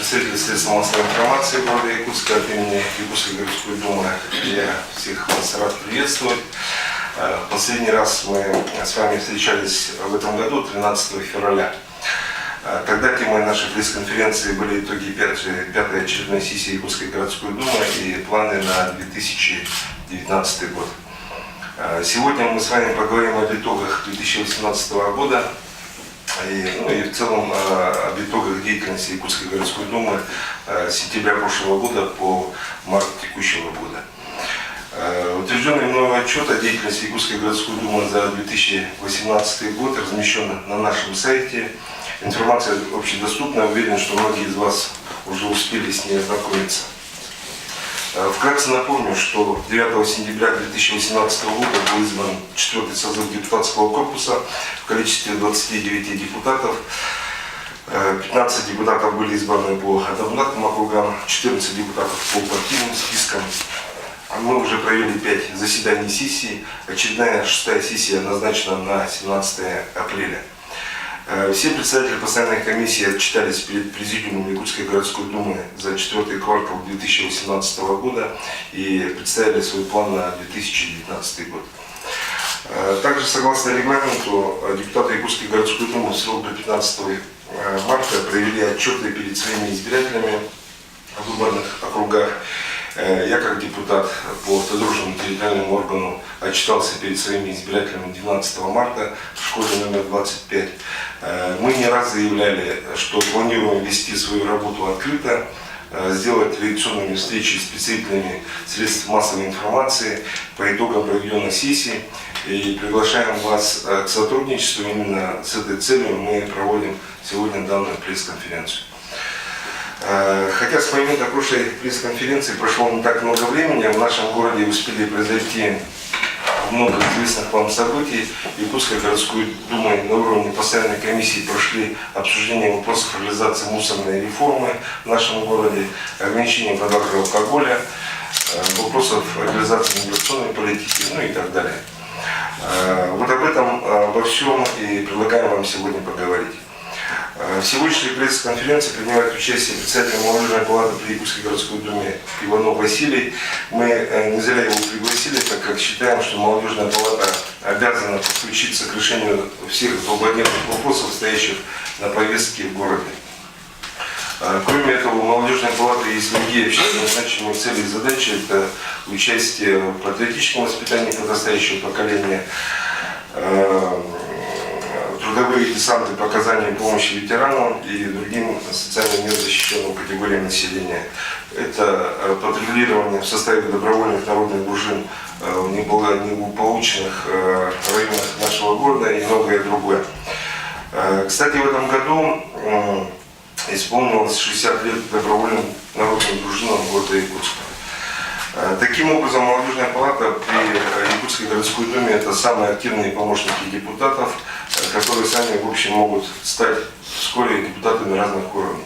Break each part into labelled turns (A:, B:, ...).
A: представитель средств массовой информации города Якутска от имени Якутской городской думы. Я всех вас рад приветствовать. Последний раз мы с вами встречались в этом году, 13 февраля. Тогда темой нашей пресс-конференции были итоги пятой очередной сессии Якутской городской думы и планы на 2019 год. Сегодня мы с вами поговорим об итогах 2018 года и в целом об итогах деятельности Якутской городской думы с сентября прошлого года по март текущего года. Утвержденный мною отчет о деятельности Якутской городской думы за 2018 год размещен на нашем сайте. Информация общедоступна, уверен, что многие из вас уже успели с ней ознакомиться. Вкратце напомню, что 9 сентября 2018 года был избран 4-й созыв депутатского корпуса в количестве 29 депутатов. 15 депутатов были избраны по одномандатным округам, 14 депутатов по партийным спискам. Мы уже провели 5 заседаний сессии. Очередная 6-я сессия назначена на 17 апреля. Все председатели постоянной комиссии отчитались перед президиумом Якутской городской думы за 4-й квартал 2018 года и представили свой план на 2019 год. Также, согласно регламенту, депутаты Якутской городской думы в срок до 15 марта провели отчеты перед своими избирателями в выборных округах. Я, как депутат по содружному территориальному органу, отчитался перед своими избирателями 12 марта в школе номер 25. Мы не раз заявляли, что планируем вести свою работу открыто, сделать лекционные встречи с представителями средств массовой информации по итогам проведенной сессии и приглашаем вас к сотрудничеству. Именно с этой целью мы проводим сегодня данную пресс-конференцию. Хотя с момента прошлой пресс-конференции прошло не так много времени, в нашем городе успели произойти много известных вам событий. Якутской городской думой на уровне постоянной комиссии прошли обсуждение вопросов реализации мусорной реформы в нашем городе, ограничения продажи алкоголя, вопросов реализации миграционной политики, ну и так далее. Вот об этом, обо всем и предлагаем вам сегодня поговорить. В сегодняшней пресс-конференции принимает участие председатель молодежной палаты при Якутской городской думе Иванов Василий. Мы не зря его пригласили, так как считаем, что молодежная палата обязана подключиться к решению всех злободневных вопросов, стоящих на повестке в городе. Кроме этого, у молодежной палаты есть другие общественно значимые цели и задачи. Это участие в патриотическом воспитании подрастающего поколения, трудовые десанты по оказанию помощи ветеранам и другим социально незащищенным категориям населения. Это патрулирование в составе добровольных народных дружин в неблагополучных районах нашего города и многое другое. Кстати, в этом году исполнилось 60 лет добровольным народным дружинам города Якутска. Таким образом, молодежная палата при Якутской городской думе — это самые активные помощники депутатов, которые сами, в общем, могут стать вскоре депутатами разных уровней.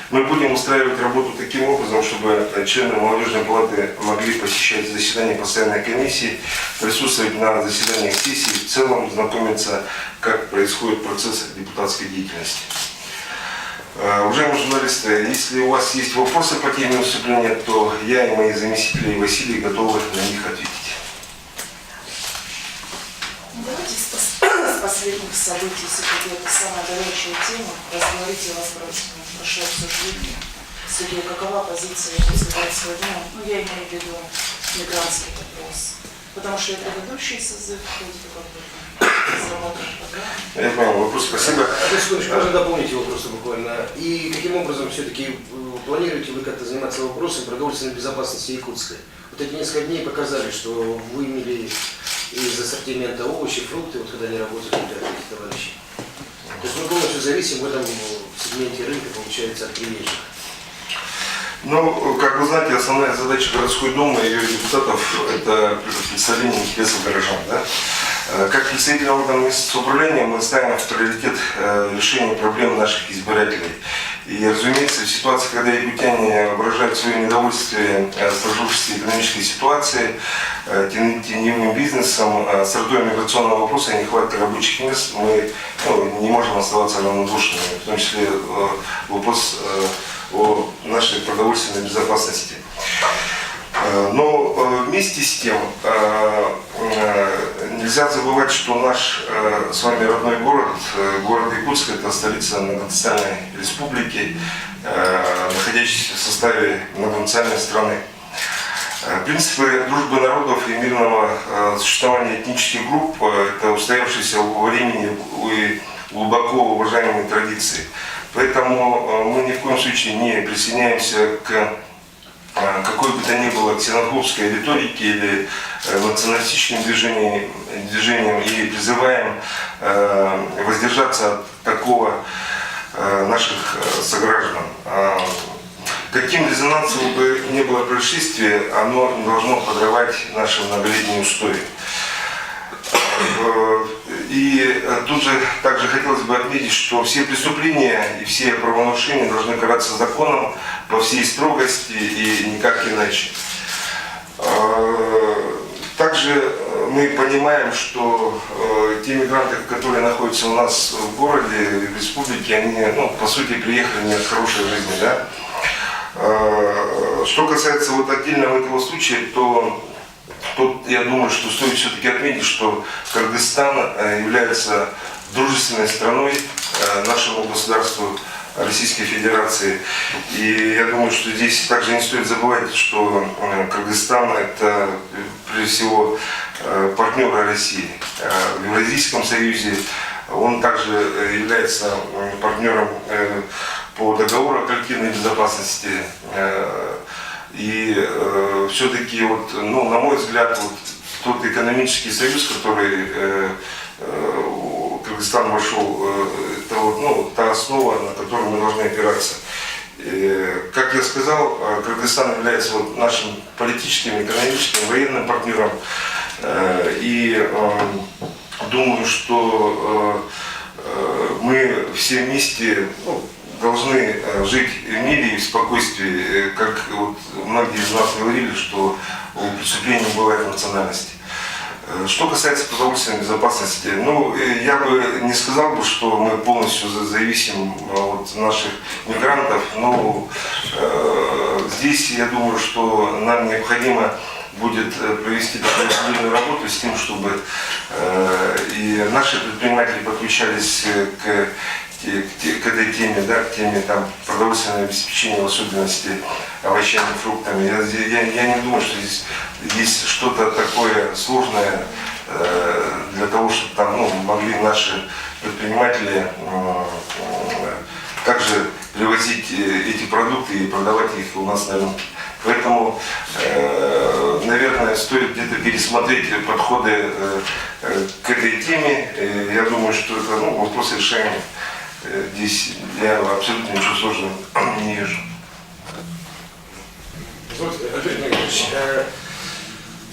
A: Мы будем устраивать работу таким образом, чтобы члены молодежной палаты могли посещать заседания постоянной комиссии, присутствовать на заседаниях сессии, в целом знакомиться, как происходит процесс депутатской деятельности. Уважаемые журналисты, если у вас есть вопросы по теме выступления, то я и мои заместители и Василий готовы на них ответить.
B: Давайте с последних событий, все-таки это самая горячая тема, разговорите вас прошло обсуждение. Все-таки какова позиция Якутской городской думы, я имею в виду мигрантский вопрос, потому что и предыдущий созыв вроде как разработан программу.
A: Я понял, вопрос, спасибо.
C: Можно дополнить его просто буквально. И каким образом все-таки планируете вы как-то заниматься вопросом продовольственной безопасности Якутской? Вот эти несколько дней показали, что вы имели из ассортимента овощи, фрукты, вот когда не работают этих товарищей. То есть мы полностью зависим в этом сегменте рынка, получается, от приезжих.
A: Ну, как вы знаете, основная задача городской думы и ее депутатов – это представление интересов горожан. Да? Как представитель органов самоуправления мы ставим в приоритет решения проблем наших избирателей. И, разумеется, в ситуации, когда якутяне выражают свое недовольствие сложившейся экономической ситуации, теневым бизнесом, сортой миграционного вопроса и нехватка рабочих мест, мы не можем оставаться равнодушными. В том числе вопрос о нашей продовольственной безопасности. Но вместе с тем нельзя забывать, что наш с вами родной город, город Якутск, это столица многонациональной республики, находящейся в составе многонациональной страны. Принципы дружбы народов и мирного существования этнических групп – это устоявшиеся во времени и глубоко уважаемые традиции. Поэтому мы ни в коем случае не присоединяемся к какой бы то ни было ксенофобской риторике или националистическим движениям и призываем воздержаться от такого наших сограждан. Каким резонансом бы ни было происшествие, оно не должно подрывать наши многолетние устои. И тут же также хотелось бы отметить, что все преступления и все правонарушения должны караться законом во всей строгости и никак иначе. Также мы понимаем, что те мигранты, которые находятся у нас в городе, в республике, они, по сути, приехали не от хорошей жизни, да? Что касается вот отдельного этого случая, то тут я думаю, что стоит все-таки отметить, что Кыргызстан является дружественной страной нашему государству Российской Федерации. И я думаю, что здесь также не стоит забывать, что Кыргызстан – это прежде всего партнер России. В Евразийском союзе он также является партнером по договору о коллективной безопасности. И все-таки, на мой взгляд, тот экономический союз, который Кыргызстан вошел, это та основа, на которую мы должны опираться. Как я сказал, Кыргызстан является нашим политическим, экономическим, военным партнером. И думаю, что мы все вместе должны жить в мире и в спокойствии, как многие из нас говорили, что у преступлений бывает национальности. Что касается продовольственной безопасности, я бы не сказал, что мы полностью зависим от наших мигрантов, но здесь я думаю, что нам необходимо будет провести такую определенную работу с тем, чтобы и наши предприниматели подключались к этой теме, к теме продовольственного обеспечения, в особенности овощами, фруктами. Я не думаю, что здесь есть что-то такое сложное для того, чтобы могли наши предприниматели также привозить эти продукты и продавать их у нас на рынке. Поэтому, наверное, стоит где-то пересмотреть подходы к этой теме. Я думаю, что это вопрос решения. Здесь я абсолютно ничего сложного не вижу.
C: В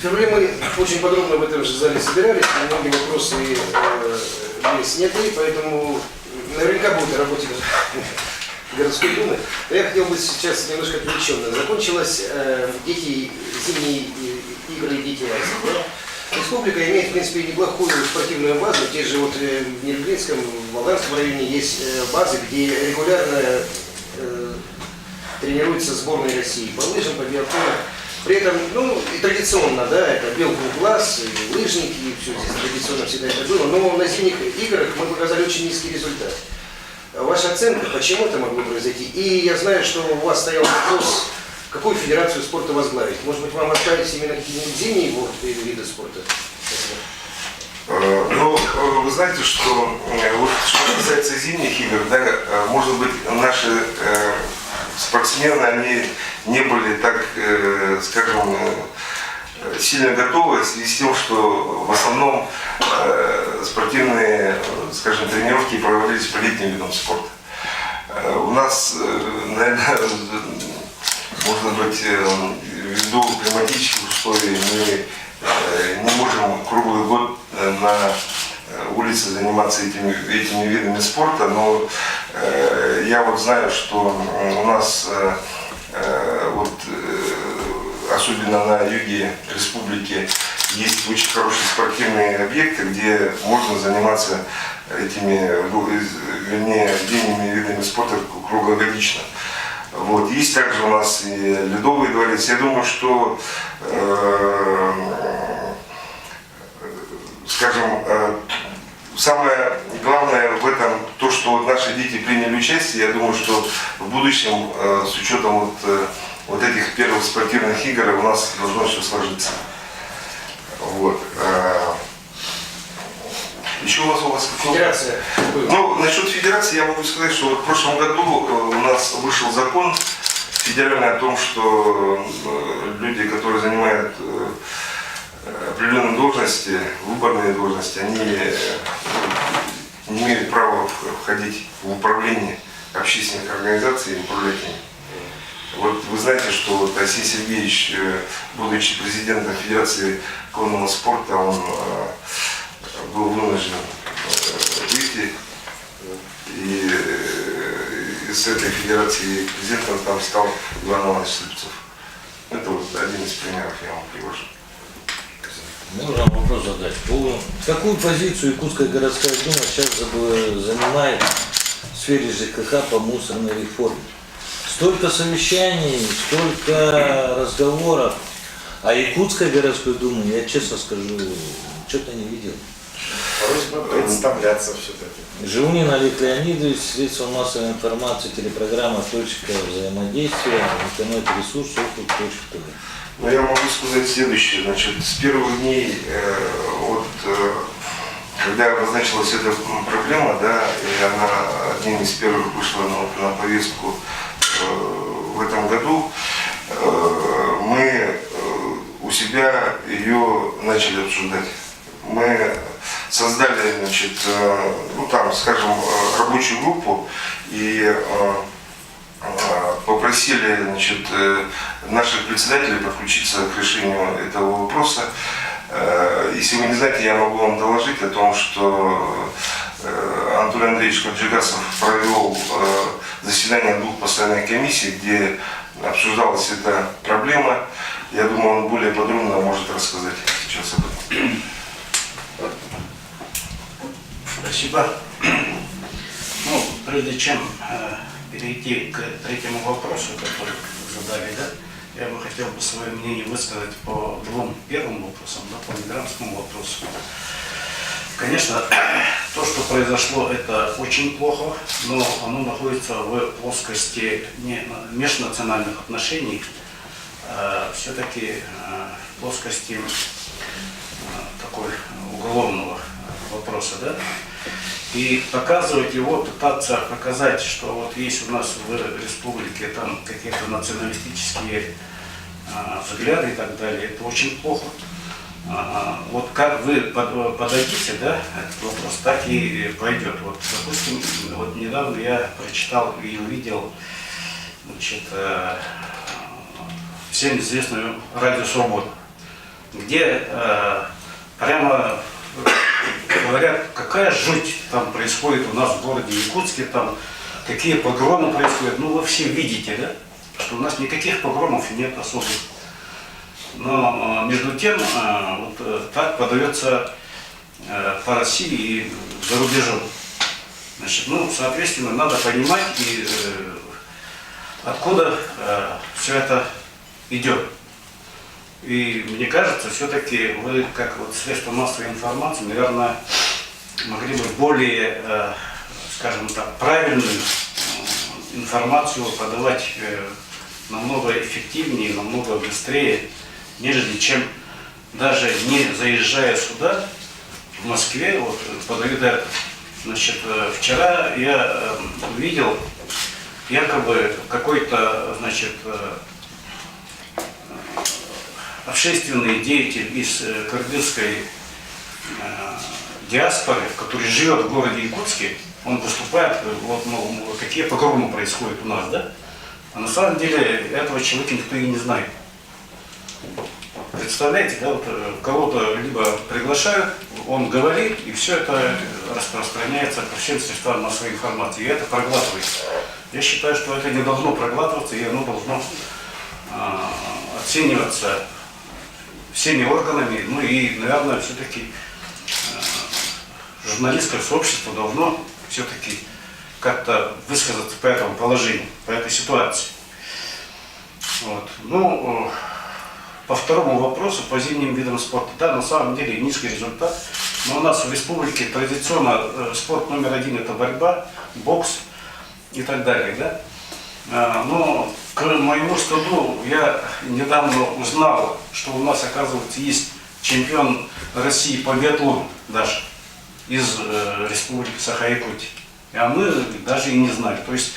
C: феврале мы очень подробно в этом же зале собирались, многие вопросы были сняты, поэтому наверняка будут о работе городской думы. Но я хотел бы сейчас немножко отвлеченно. Закончилась зимние игры «Дети Азии». Республика имеет, в принципе, неплохую спортивную базу. Те же в Нерюнгринском, в Волганском районе есть базы, где регулярно тренируется сборная России по лыжам, по биатлону. При этом, и традиционно, это белков-глаз, и лыжники, и все здесь традиционно всегда это было. Но на зимних играх мы показали очень низкий результат. Ваша оценка, почему это могло произойти? И я знаю, что у вас стоял вопрос, какую федерацию спорта возглавить? Может быть, вам оставить именно какие-нибудь зимние виды спорта?
A: Вы знаете, что касается зимних игр, может быть, наши спортсмены, они не были так, скажем, сильно готовы в связи с тем, что в основном спортивные, скажем, тренировки проводились по летним видам спорта. У нас, наверное, может быть, ввиду климатических условий мы не можем круглый год на улице заниматься этими видами спорта, но я знаю, что у нас особенно на юге республики есть очень хорошие спортивные объекты, где можно заниматься зимними видами спорта круглогодично. Вот. Есть также у нас и Ледовый дворец. Я думаю, что, скажем, самое главное в этом то, что вот наши дети приняли участие. Я думаю, что в будущем, с учетом вот этих первых спортивных игр, у нас должно все сложиться. Вот. Еще у вас
C: Федерация.
A: Ну, насчет федерации я могу сказать, что вот в прошлом году у нас вышел закон федеральный о том, что люди, которые занимают определенные должности, выборные должности, они не имеют права входить в управление общественных организаций и управлять ими. Вот вы знаете, что вот Арсений Сергеевич, будучи президентом Федерации конного спорта, он был вынужден выйти и из этой федерации президентом там стал Иван Иванович Слепцов. Это вот один из примеров я вам привожу.
D: Можно вопрос задать? Какую позицию Якутская городская дума сейчас занимает в сфере ЖКХ по мусорной реформе? Столько совещаний, столько разговоров. А Якутской городской думы, я честно скажу, что-то не видел.
E: Просьба представляться все-таки.
D: Живунин Олег Леонидович, средства массовой информации, телепрограмма «Точка взаимодействия», интернет-ресурс, округ.тв.
A: Но я могу сказать следующее. Значит, с первых дней, когда обозначилась эта проблема, да, и она одним из первых вышла на повестку в этом году, мы у себя ее начали обсуждать. Мы создали, значит, ну там, скажем, рабочую группу и попросили, значит, наших председателей подключиться к решению этого вопроса. Если вы не знаете, я могу вам доложить о том, что Анатолий Андреевич Каджигасов провел заседание двух постоянных комиссий, где обсуждалась эта проблема. Я думаю, он более подробно может рассказать сейчас об этом.
F: Спасибо. Ну, прежде чем перейти к третьему вопросу, который вы задали, да, я бы хотел бы свое мнение высказать по двум первым вопросам, да, по мигрантскому вопросу. Конечно, то, что произошло, это очень плохо, но оно находится в плоскости не межнациональных отношений, а все-таки в плоскости такой уголовного вопроса, да? И показывать его, пытаться показать, что вот есть у нас в республике там какие-то националистические взгляды и так далее, это очень плохо. Вот как вы подадите, да, этот вопрос, так и пойдет. Вот, допустим, вот недавно я прочитал и увидел, значит, всем известную «Радио Свобода», где прямо говорят, какая жуть там происходит у нас в городе Якутске, там какие погромы происходят. Ну, вы все видите, да, что у нас никаких погромов нет особых. Но между тем, вот так подается по России и за рубежом. Значит, ну, соответственно, надо понимать, и откуда все это идет. И мне кажется, все-таки вы, как вот средство массовой информации, наверное, могли бы более, скажем так, правильную информацию подавать намного эффективнее, намного быстрее, нежели чем даже не заезжая сюда, в Москве, вот подают это. Значит, вчера я увидел якобы какой-то, значит, общественный деятель из кыргызской диаспоры, который живет в городе Якутске, он выступает, вот, мол, какие погромы происходят у нас, да? А на самом деле этого человека никто и не знает. Представляете, да, вот кого-то либо приглашают, он говорит, и все это распространяется по всем средствам массовой информации, и это проглатывается. Я считаю, что это не должно проглатываться, и оно должно оцениваться всеми органами, ну и, наверное, все-таки журналистское сообщество должно все-таки как-то высказаться по этому положению, по этой ситуации. Вот. Ну, по второму вопросу, по зимним видам спорта, да, на самом деле низкий результат. Но у нас в республике традиционно спорт номер один – это борьба, бокс и так далее. Да? Но к моему стыду я недавно узнал, что у нас, оказывается, есть чемпион России по биатлону даже из республики Саха-Якутия. А мы даже и не знали. То есть,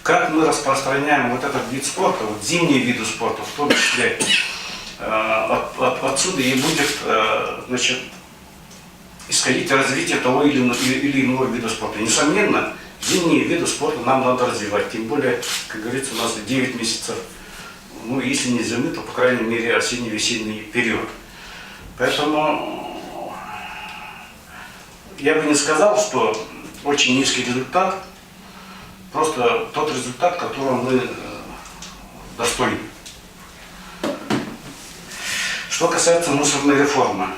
F: как мы распространяем вот этот вид спорта, вот зимние виды спорта, в том числе, отсюда и будет, значит, исходить развитие того или иного вида спорта. Несомненно, зимние виды спорта нам надо развивать. Тем более, как говорится, у нас 9 месяцев, ну, если не зимы, то, по крайней мере, осенне-весенний период. Поэтому я бы не сказал, что очень низкий результат, просто тот результат, которого мы достойны. Что касается мусорной реформы,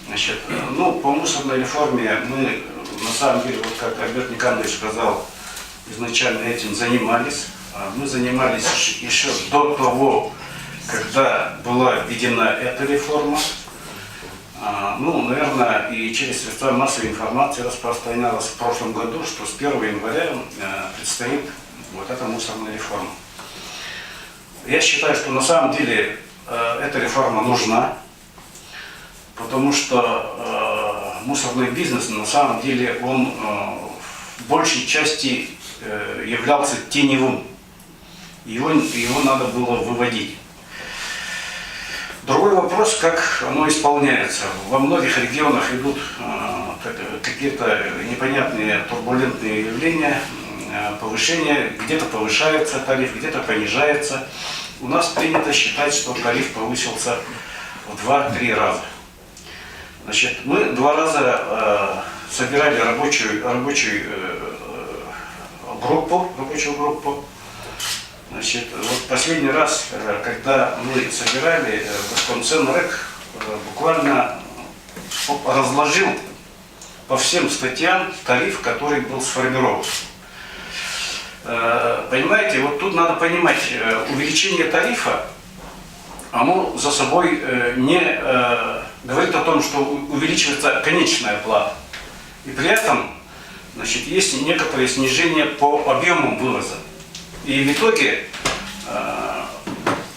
F: значит, ну, по мусорной реформе мы, на самом деле, вот как Альберт Николаевич сказал, изначально этим занимались. Мы занимались еще до того, когда была введена эта реформа. Ну, наверное, и через средства массовой информации распространялось в прошлом году, что с 1 января предстоит вот эта мусорная реформа. Я считаю, что на самом деле эта реформа нужна, потому что мусорный бизнес на самом деле он в большей части являлся теневым. Его надо было выводить. Другой вопрос, как оно исполняется. Во многих регионах идут какие-то непонятные турбулентные явления, повышение, где-то повышается тариф, где-то понижается. У нас принято считать, что тариф повысился в 2-3 раза. Значит, мы 2 раза собирали рабочую группу. Значит, вот последний раз, когда мы собирали, Госкомценрэг буквально разложил по всем статьям тариф, который был сформирован. Понимаете, вот тут надо понимать, увеличение тарифа, оно за собой не говорит о том, что увеличивается конечная плата. И при этом, значит, есть некоторые снижения по объему вывоза. И в итоге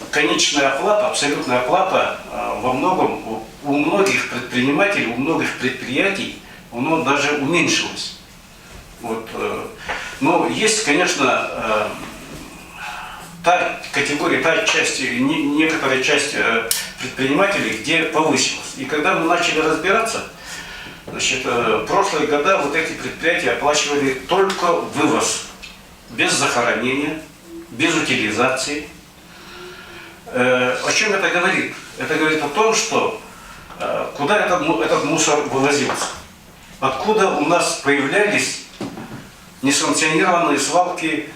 F: конечная оплата, абсолютная оплата во многом у многих предпринимателей, у многих предприятий, оно даже уменьшилось. Вот. Но есть, конечно, та категория, та часть, некоторая часть предпринимателей, где повысилось. И когда мы начали разбираться, значит, в прошлые года вот эти предприятия оплачивали только вывоз, без захоронения, без утилизации. О чем это говорит? Это говорит о том, что куда этот мусор вывозился, откуда у нас появлялись несанкционированные свалки,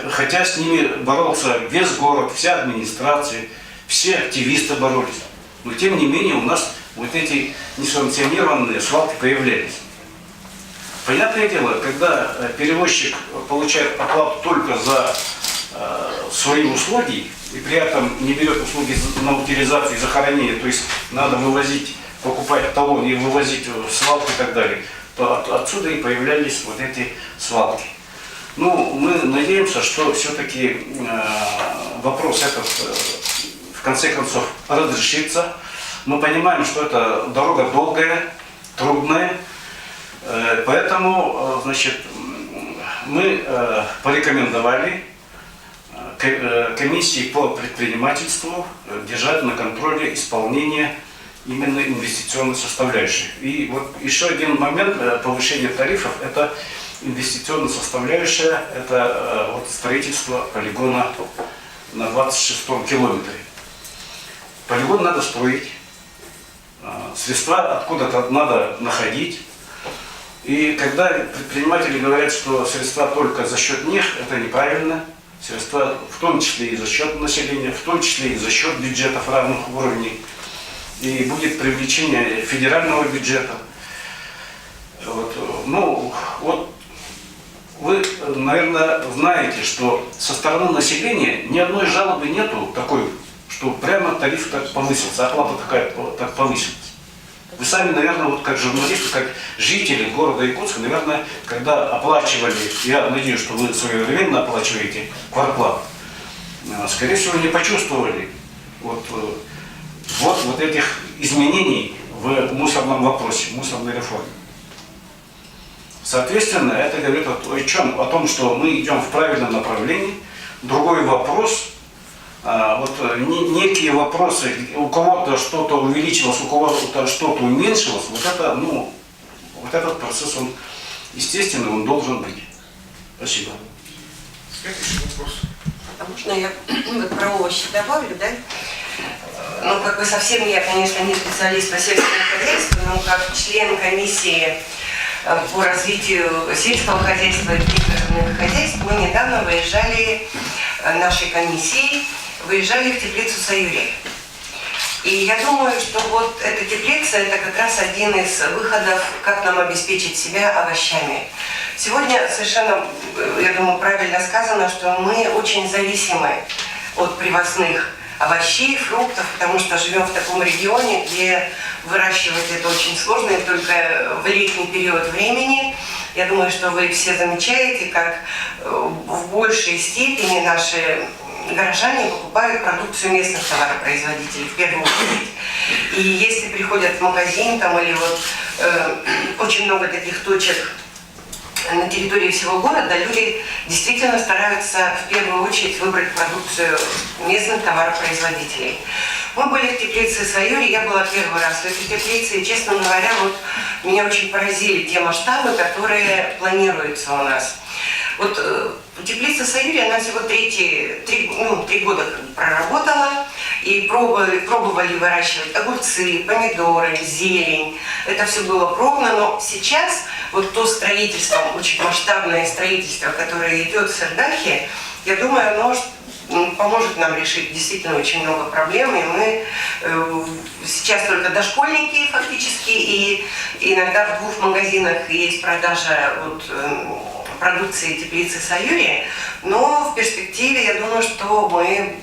F: хотя с ними боролся весь город, вся администрация, все активисты боролись. Но тем не менее у нас вот эти несанкционированные свалки появлялись. Понятное дело, когда перевозчик получает оплату только за свои услуги и при этом не берет услуги на утилизацию и захоронение, то есть надо вывозить, покупать талон и вывозить в свалку и так далее, то отсюда и появлялись вот эти свалки. Ну, мы надеемся, что все-таки вопрос этот в конце концов разрешится. Мы понимаем, что это дорога долгая, трудная, поэтому, значит, мы порекомендовали комиссии по предпринимательству держать на контроле исполнение именно инвестиционной составляющей. И вот еще один момент повышения тарифов – это инвестиционная составляющая, это вот строительство полигона на 26-м километре. Полигон надо строить, средства откуда-то надо находить. И когда предприниматели говорят, что средства только за счет них, это неправильно. Средства в том числе и за счет населения, в том числе и за счет бюджетов равных уровней. И будет привлечение федерального бюджета. Вот. Ну, вот вы, наверное, знаете, что со стороны населения ни одной жалобы нету такой что прямо тариф так повысится, оплата такая так повысится. Вы сами, наверное, вот как журналисты, как жители города Якутска, наверное, когда оплачивали, я надеюсь, что вы своевременно оплачиваете квартплату, скорее всего, не почувствовали вот этих изменений в мусорном вопросе, в мусорной реформе. Соответственно, это говорит о чем? О том, что мы идем в правильном направлении. Другой вопрос, некие вопросы, у кого-то что-то увеличилось, у кого-то что-то уменьшилось, вот этот процесс, он естественный, он должен быть. Спасибо.
A: Следующий вопрос.
G: А можно я вот про овощи добавлю, да? Ну, как бы совсем я, конечно, не специалист по сельскому хозяйству, но как член комиссии по развитию сельского хозяйства и пригородных хозяйств мы недавно выезжали, нашей комиссией, выезжали в теплицу Саюри. И я думаю, что вот эта теплица – это как раз один из выходов, как нам обеспечить себя овощами. Сегодня совершенно, я думаю, правильно сказано, что мы очень зависимы от привозных овощей, фруктов, потому что живем в таком регионе, где выращивать это очень сложно, и только в летний период времени. Я думаю, что вы все замечаете, как в большей степени наши горожане покупают продукцию местных товаропроизводителей в первую очередь. И если приходят в магазин там, или очень много таких точек на территории всего города, люди действительно стараются в первую очередь выбрать продукцию местных товаропроизводителей. Мы были в теплице Саюри, я была первый раз в этой теплице, и, честно говоря, меня очень поразили те масштабы, которые планируются у нас. Теплица Саюри, она всего три года проработала, и пробовали выращивать огурцы, помидоры, зелень. Это все было пробно, но сейчас то строительство, очень масштабное строительство, которое идет в Сырдахе, я думаю, оно поможет нам решить действительно очень много проблем. И мы сейчас только дошкольники фактически, и иногда в 2 магазинах есть продажа продукции теплицы Саюри, но в перспективе я думаю, что мы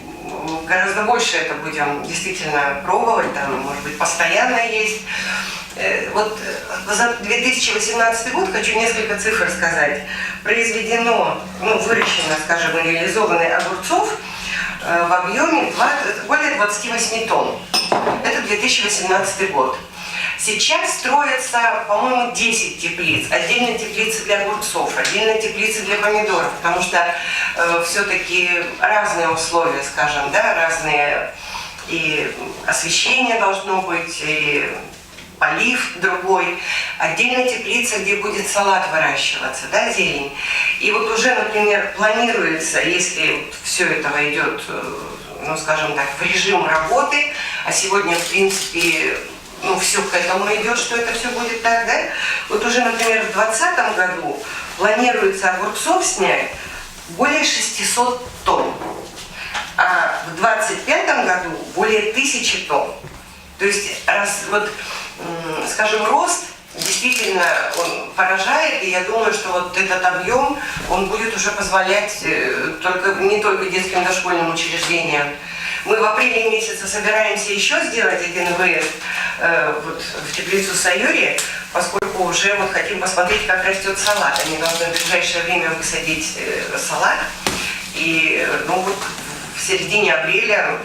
G: гораздо больше это будем действительно пробовать, там, может быть, постоянно есть. За 2018 год хочу несколько цифр сказать. Произведено, выращено, скажем, реализовано огурцов в объеме более 28 тонн. Это 2018 год. Сейчас строятся, по-моему, 10 теплиц. Отдельно теплицы для огурцов, отдельно теплицы для помидоров, потому что все-таки разные условия, скажем, да, разные, и освещение должно быть, и полив другой. Отдельно теплица, где будет салат выращиваться, да, зелень. И уже, например, планируется, если все это войдет, скажем так, в режим работы, а сегодня, в принципе, все к этому идет, что это все будет так, да? Уже, например, в 2020 году планируется огурцов снять более 600 тонн, а в 2025 году более 1000 тонн. То есть, скажем, рост действительно он поражает, и я думаю, что этот объем, он будет уже позволять не только детским дошкольным учреждениям. Мы в апреле месяце собираемся еще сделать один выезд в теплицу Саюри, поскольку уже хотим посмотреть, как растет салат. Они должны в ближайшее время высадить салат. И в середине апреля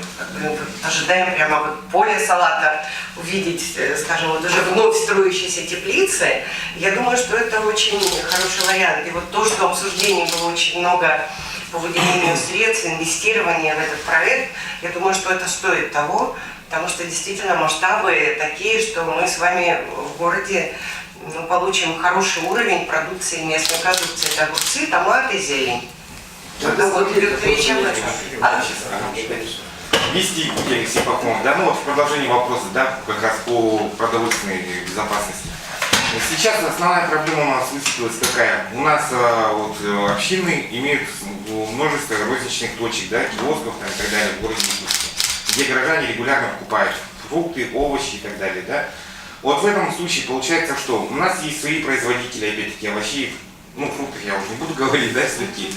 G: ожидаем прямо поле салата увидеть, скажем, уже вновь строящиеся теплицы. Я думаю, что это очень хороший вариант. И то, что обсуждений было очень много по выделению средств, инвестирования в этот проект, я думаю, что это стоит того, потому что действительно масштабы такие, что мы с вами в городе получим хороший уровень продукции местной продукции. Это огурцы, томаты, зелень.
E: Вести путь Алексей Пахомов. В продолжении вопроса, как раз по продовольственной безопасности. Сейчас основная проблема у нас высветилась какая? У нас общины имеют множество розничных точек, киосков и так далее в городе Якутске, где граждане регулярно покупают фрукты, овощи и так далее. В этом случае получается, что у нас есть свои производители, опять-таки, овощей, фруктов я уже не буду говорить, сливки,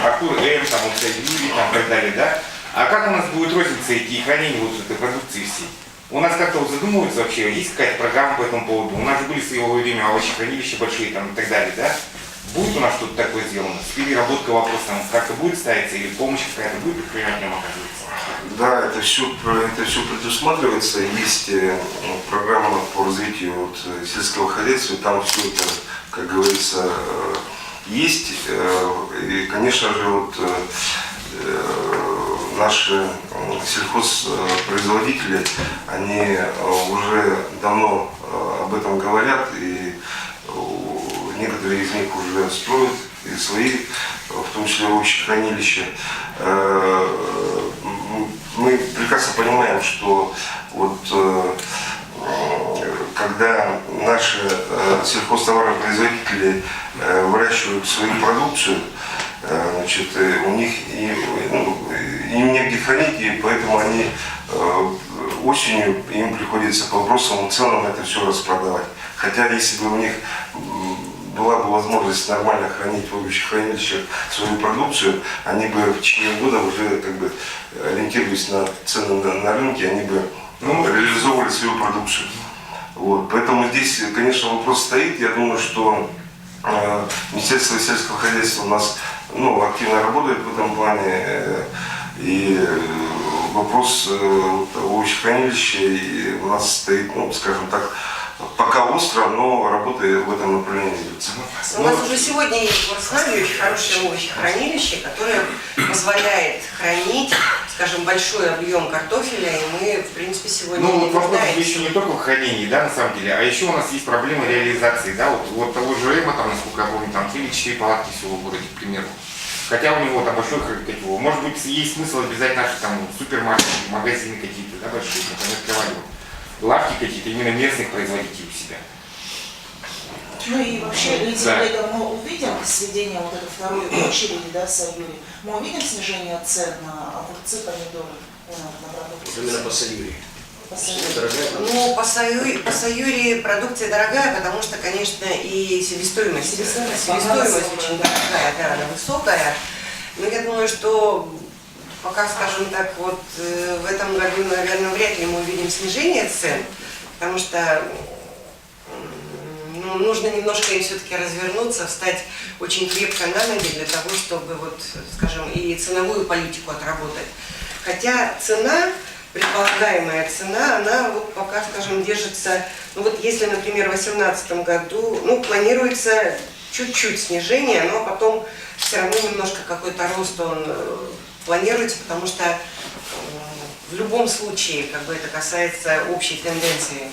E: Артур М, Юрий и так далее, А как у нас будет розница идти и хранение вот этой продукции всей? У нас как-то вот задумываются вообще, есть какая-то программа по этому поводу? У нас же были в свое время овощехранилища большие там и так далее, да? Будет у нас что-то такое сделано? С переработкой вопроса там как-то будет ставиться или помощь какая-то будет предпринимателям оказываться?
A: Да, это все предусматривается. Есть программа по развитию вот, сельского хозяйства, и там все это, как говорится, есть. И, конечно же, вот, наши сельхозпроизводители, они уже давно об этом говорят, и некоторые из них уже строят и свои, в том числе овощехранилища. Мы прекрасно понимаем, что вот когда наши сельхозтоваропроизводители выращивают свою продукцию, значит, у них им негде хранить, и поэтому они осенью им приходится по бросовым ценам это все распродавать. Хотя если бы у них была бы возможность нормально хранить в овощехранилищах свою продукцию, они бы в течение года уже, как бы, ориентируясь на цены на рынке, они бы реализовывали свою продукцию. Вот. Поэтому здесь, конечно, вопрос стоит. Я думаю, что Министерство сельского хозяйства у нас активно работает в этом плане. И вопрос овощехранилища у нас стоит, скажем так, пока остро, но работа в этом направлении ведется.
G: У нас уже сегодня есть в Бориславе очень хорошее овощехранилище, которое позволяет хранить, скажем, большой объем картофеля, и мы, в принципе, сегодня
E: Ну,
G: не
E: вот вопрос
G: нуждаемся.
E: еще не только в хранении, да, на самом деле, а еще у нас есть проблема реализации, да, вот того же Эма, там, насколько я помню, там 3 или 4 палатки всего в городе, к примеру. Хотя у него там большой, может быть, есть смысл обязать наши там супермаркеты, магазины какие-то, да, большие, как они открывали лавки какие-то именно местных производителей у себя.
B: Ну и вообще, люди,
E: Да.
B: когда мы увидим сведение вот этой второй очереди, да, Сайюри, мы увидим снижение цен на огурцы, помидоры, на продукцию.
C: Именно по Сайюри.
B: По Сайюри.
C: Дорогая продукция.
G: Ну, по Сайюри продукция дорогая, потому что, конечно, и себестоимость
B: Себестоимость
G: очень
B: высокая.
G: дорогая, да, она высокая. Но я думаю, что пока, скажем так, вот в этом году, наверное, вряд ли мы увидим снижение цен, потому что нужно немножко им все-таки развернуться, встать очень крепко на ноги для того, чтобы, вот, скажем, и ценовую политику отработать. Хотя цена, предполагаемая цена, она вот пока, скажем, держится, ну вот если, например, в 2018 году, планируется чуть-чуть снижение, но потом все равно немножко какой-то рост он планируется, потому что в любом случае, как бы это касается общей тенденции,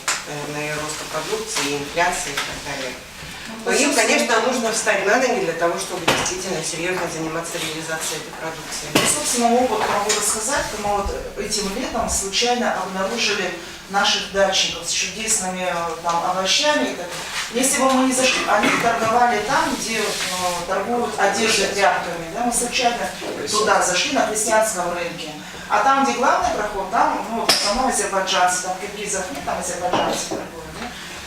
G: наверное, роста продукции, инфляции и так далее. Но им, конечно, нужно встать на ноги для того, чтобы действительно серьезно заниматься реализацией этой продукции.
B: По собственному опыту могу рассказать, что мы вот этим летом случайно обнаружили наших дачников с чудесными там овощами. И так. Если бы мы не зашли, они торговали там, где торгуют одеждой, тряпками. Да? Мы случайно туда зашли, на крестьянском рынке. А там, где главный проход, там, в основном азербайджанцы, там киргизов нет, там азербайджанцы торгуют. Да?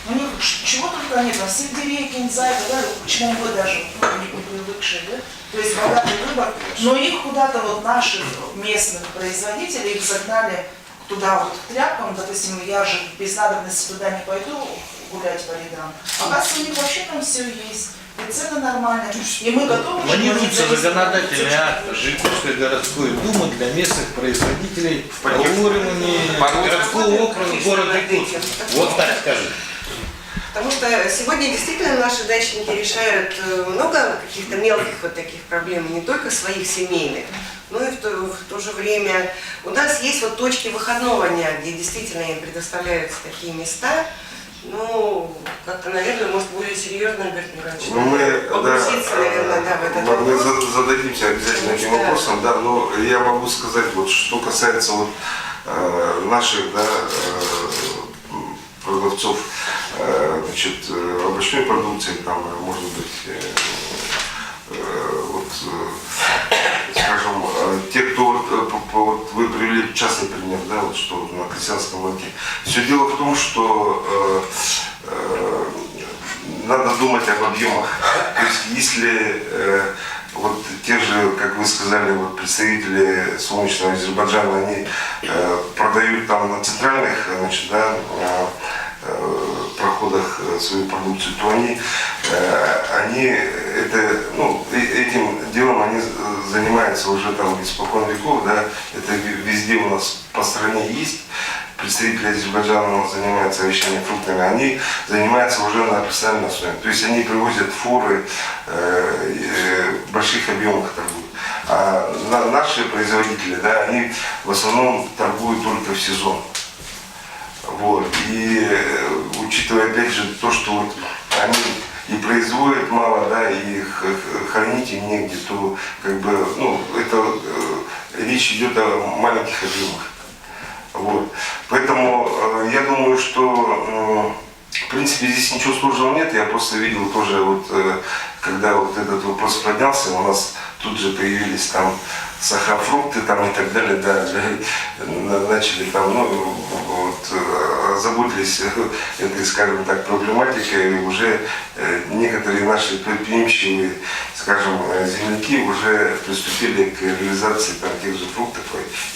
B: У них чего только нет, там сельдерей, кинзай, да, почему мы даже не привыкшие, да? То есть богатый выбор. Но их куда-то вот наших местных производителей, их загнали туда вот к тряпкам, допустим, я же без надобности туда не пойду гулять по рядам. Оказывается, у них вообще там все есть. И цены нормальные. И мы готовы...
D: Планируется законодательный акт Иркутской городской думы для местных производителей по уровню городского округа города Иркутска. Вот так скажи.
G: Потому что сегодня действительно наши дачники решают много каких-то мелких вот таких проблем, не только своих семейных, но и в то же время у нас есть вот точки выходного дня, где действительно им предоставляются такие места. Как-то, наверное, может, более серьезно, Альберт Николаевич, погрузиться, наверное, в этот
A: мы
G: вопрос.
A: зададимся обязательно этим вопросом, да, но я могу сказать, вот, что касается вот, наших продавцов овощной продукции, там, может быть, скажем, те, кто вы привели частный пример, да, вот что на крестьянском рынке. Все дело в том, что надо думать об объемах. То есть, если вот те же, как вы сказали, вот представители солнечного Азербайджана, они продают там на центральных, значит, да, проходах свою продукцию, то они это, ну, этим делом они занимаются уже там испокон веков, да, это везде у нас по стране есть. Представители Азербайджана занимаются овощами, фруктами, они занимаются уже на профессиональной основе. То есть они привозят фуры, в больших объемах торгуют. А наши производители, да, они в основном торгуют только в сезон. Вот. И учитывая опять же то, что вот они и производят мало, да, и хранить им негде, то как бы, ну, это речь идет о маленьких объемах. Вот. Поэтому я думаю, что в принципе здесь ничего сложного нет. Я просто видел тоже, вот, когда вот этот вопрос поднялся, у нас тут же появились там сахафрукты там и так далее, да, начали там, ну, вот, заботились этой, скажем так, проблематикой, и уже некоторые наши предприимчивые, скажем, земляки уже приступили к реализации там тех же фруктов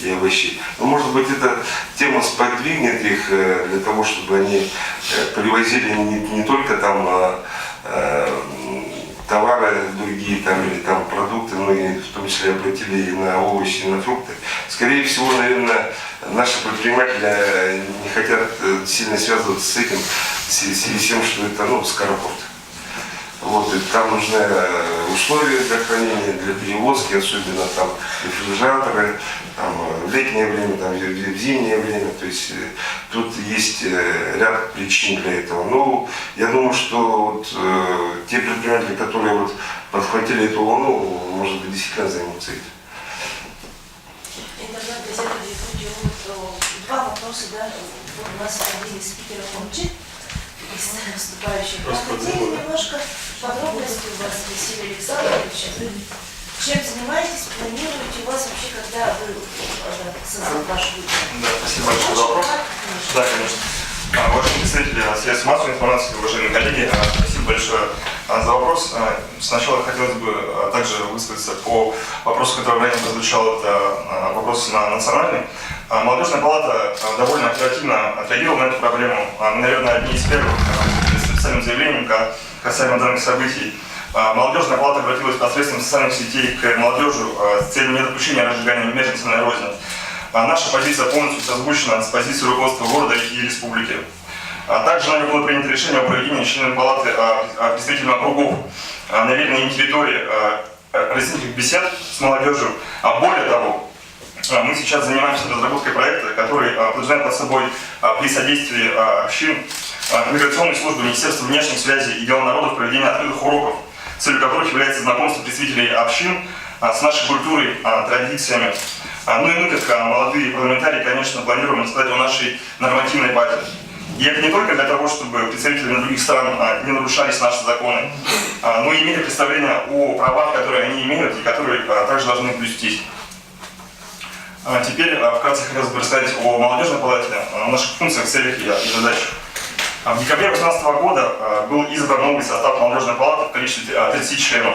A: и овощей. Но, может быть, эта тема сподвигнет их для того, чтобы они привозили не только там товары другие там, или там продукты, но и в том числе обратили и на овощи, и на фрукты. Скорее всего, наверное, наши предприниматели не хотят сильно связываться с этим, в связи с тем, что это, ну, скоропорт. Вот, и там нужны условия для хранения, для перевозки, особенно там рефрижераторы, там, в летнее время, там, в зимнее время. То есть тут есть ряд причин для этого. Но я думаю, что вот, те предприниматели, которые вот подхватили эту волну, может быть, действительно займутся этим.
B: Два вопроса, да, у нас один из спикеров получит. Выступающих. Я хотела немножко подробностей у вас, Василий Александрович. Вы чем занимаетесь, планируете, у вас вообще, когда вы создали ваш выбор?
H: Да, спасибо большое за вопрос. Да, конечно. Уважаемые представители средств массовой информации, уважаемые коллеги, спасибо большое за вопрос. Сначала хотелось бы также высказаться по вопросу, который ранее прозвучал, это вопрос национальный. Молодежная палата довольно оперативно отреагировала на эту проблему. Наверное, одни из первых с официальным заявлением касаемо данных событий. Молодежная палата обратилась посредством социальных сетей к молодежи с целью недопущения разжигания межнациональной розни. Наша позиция полностью созвучна с позицией руководства города и республики. Также нами было принято решение о проведении членами палаты представительных округов на веренной им территории разъяснительных бесед с молодежью. Более того, мы сейчас занимаемся разработкой проекта, который подразумевает под собой при содействии общин миграционной службы Министерства внешних связей и дел народов проведения открытых уроков, целью которых является знакомство представителей общин с нашей культурой, традициями. Ну и мы, как молодые парламентарии, конечно, планируем рассказать о нашей нормативной базе. И это не только для того, чтобы представители других стран не нарушались наши законы, но и имели представление о правах, которые они имеют и которые также должны блюстись. Теперь вкратце хотелось бы рассказать о молодежной палате, о наших функциях, целях и задачах. В декабре 2018 года был избран новый состав молодежной палаты в количестве 30 членов.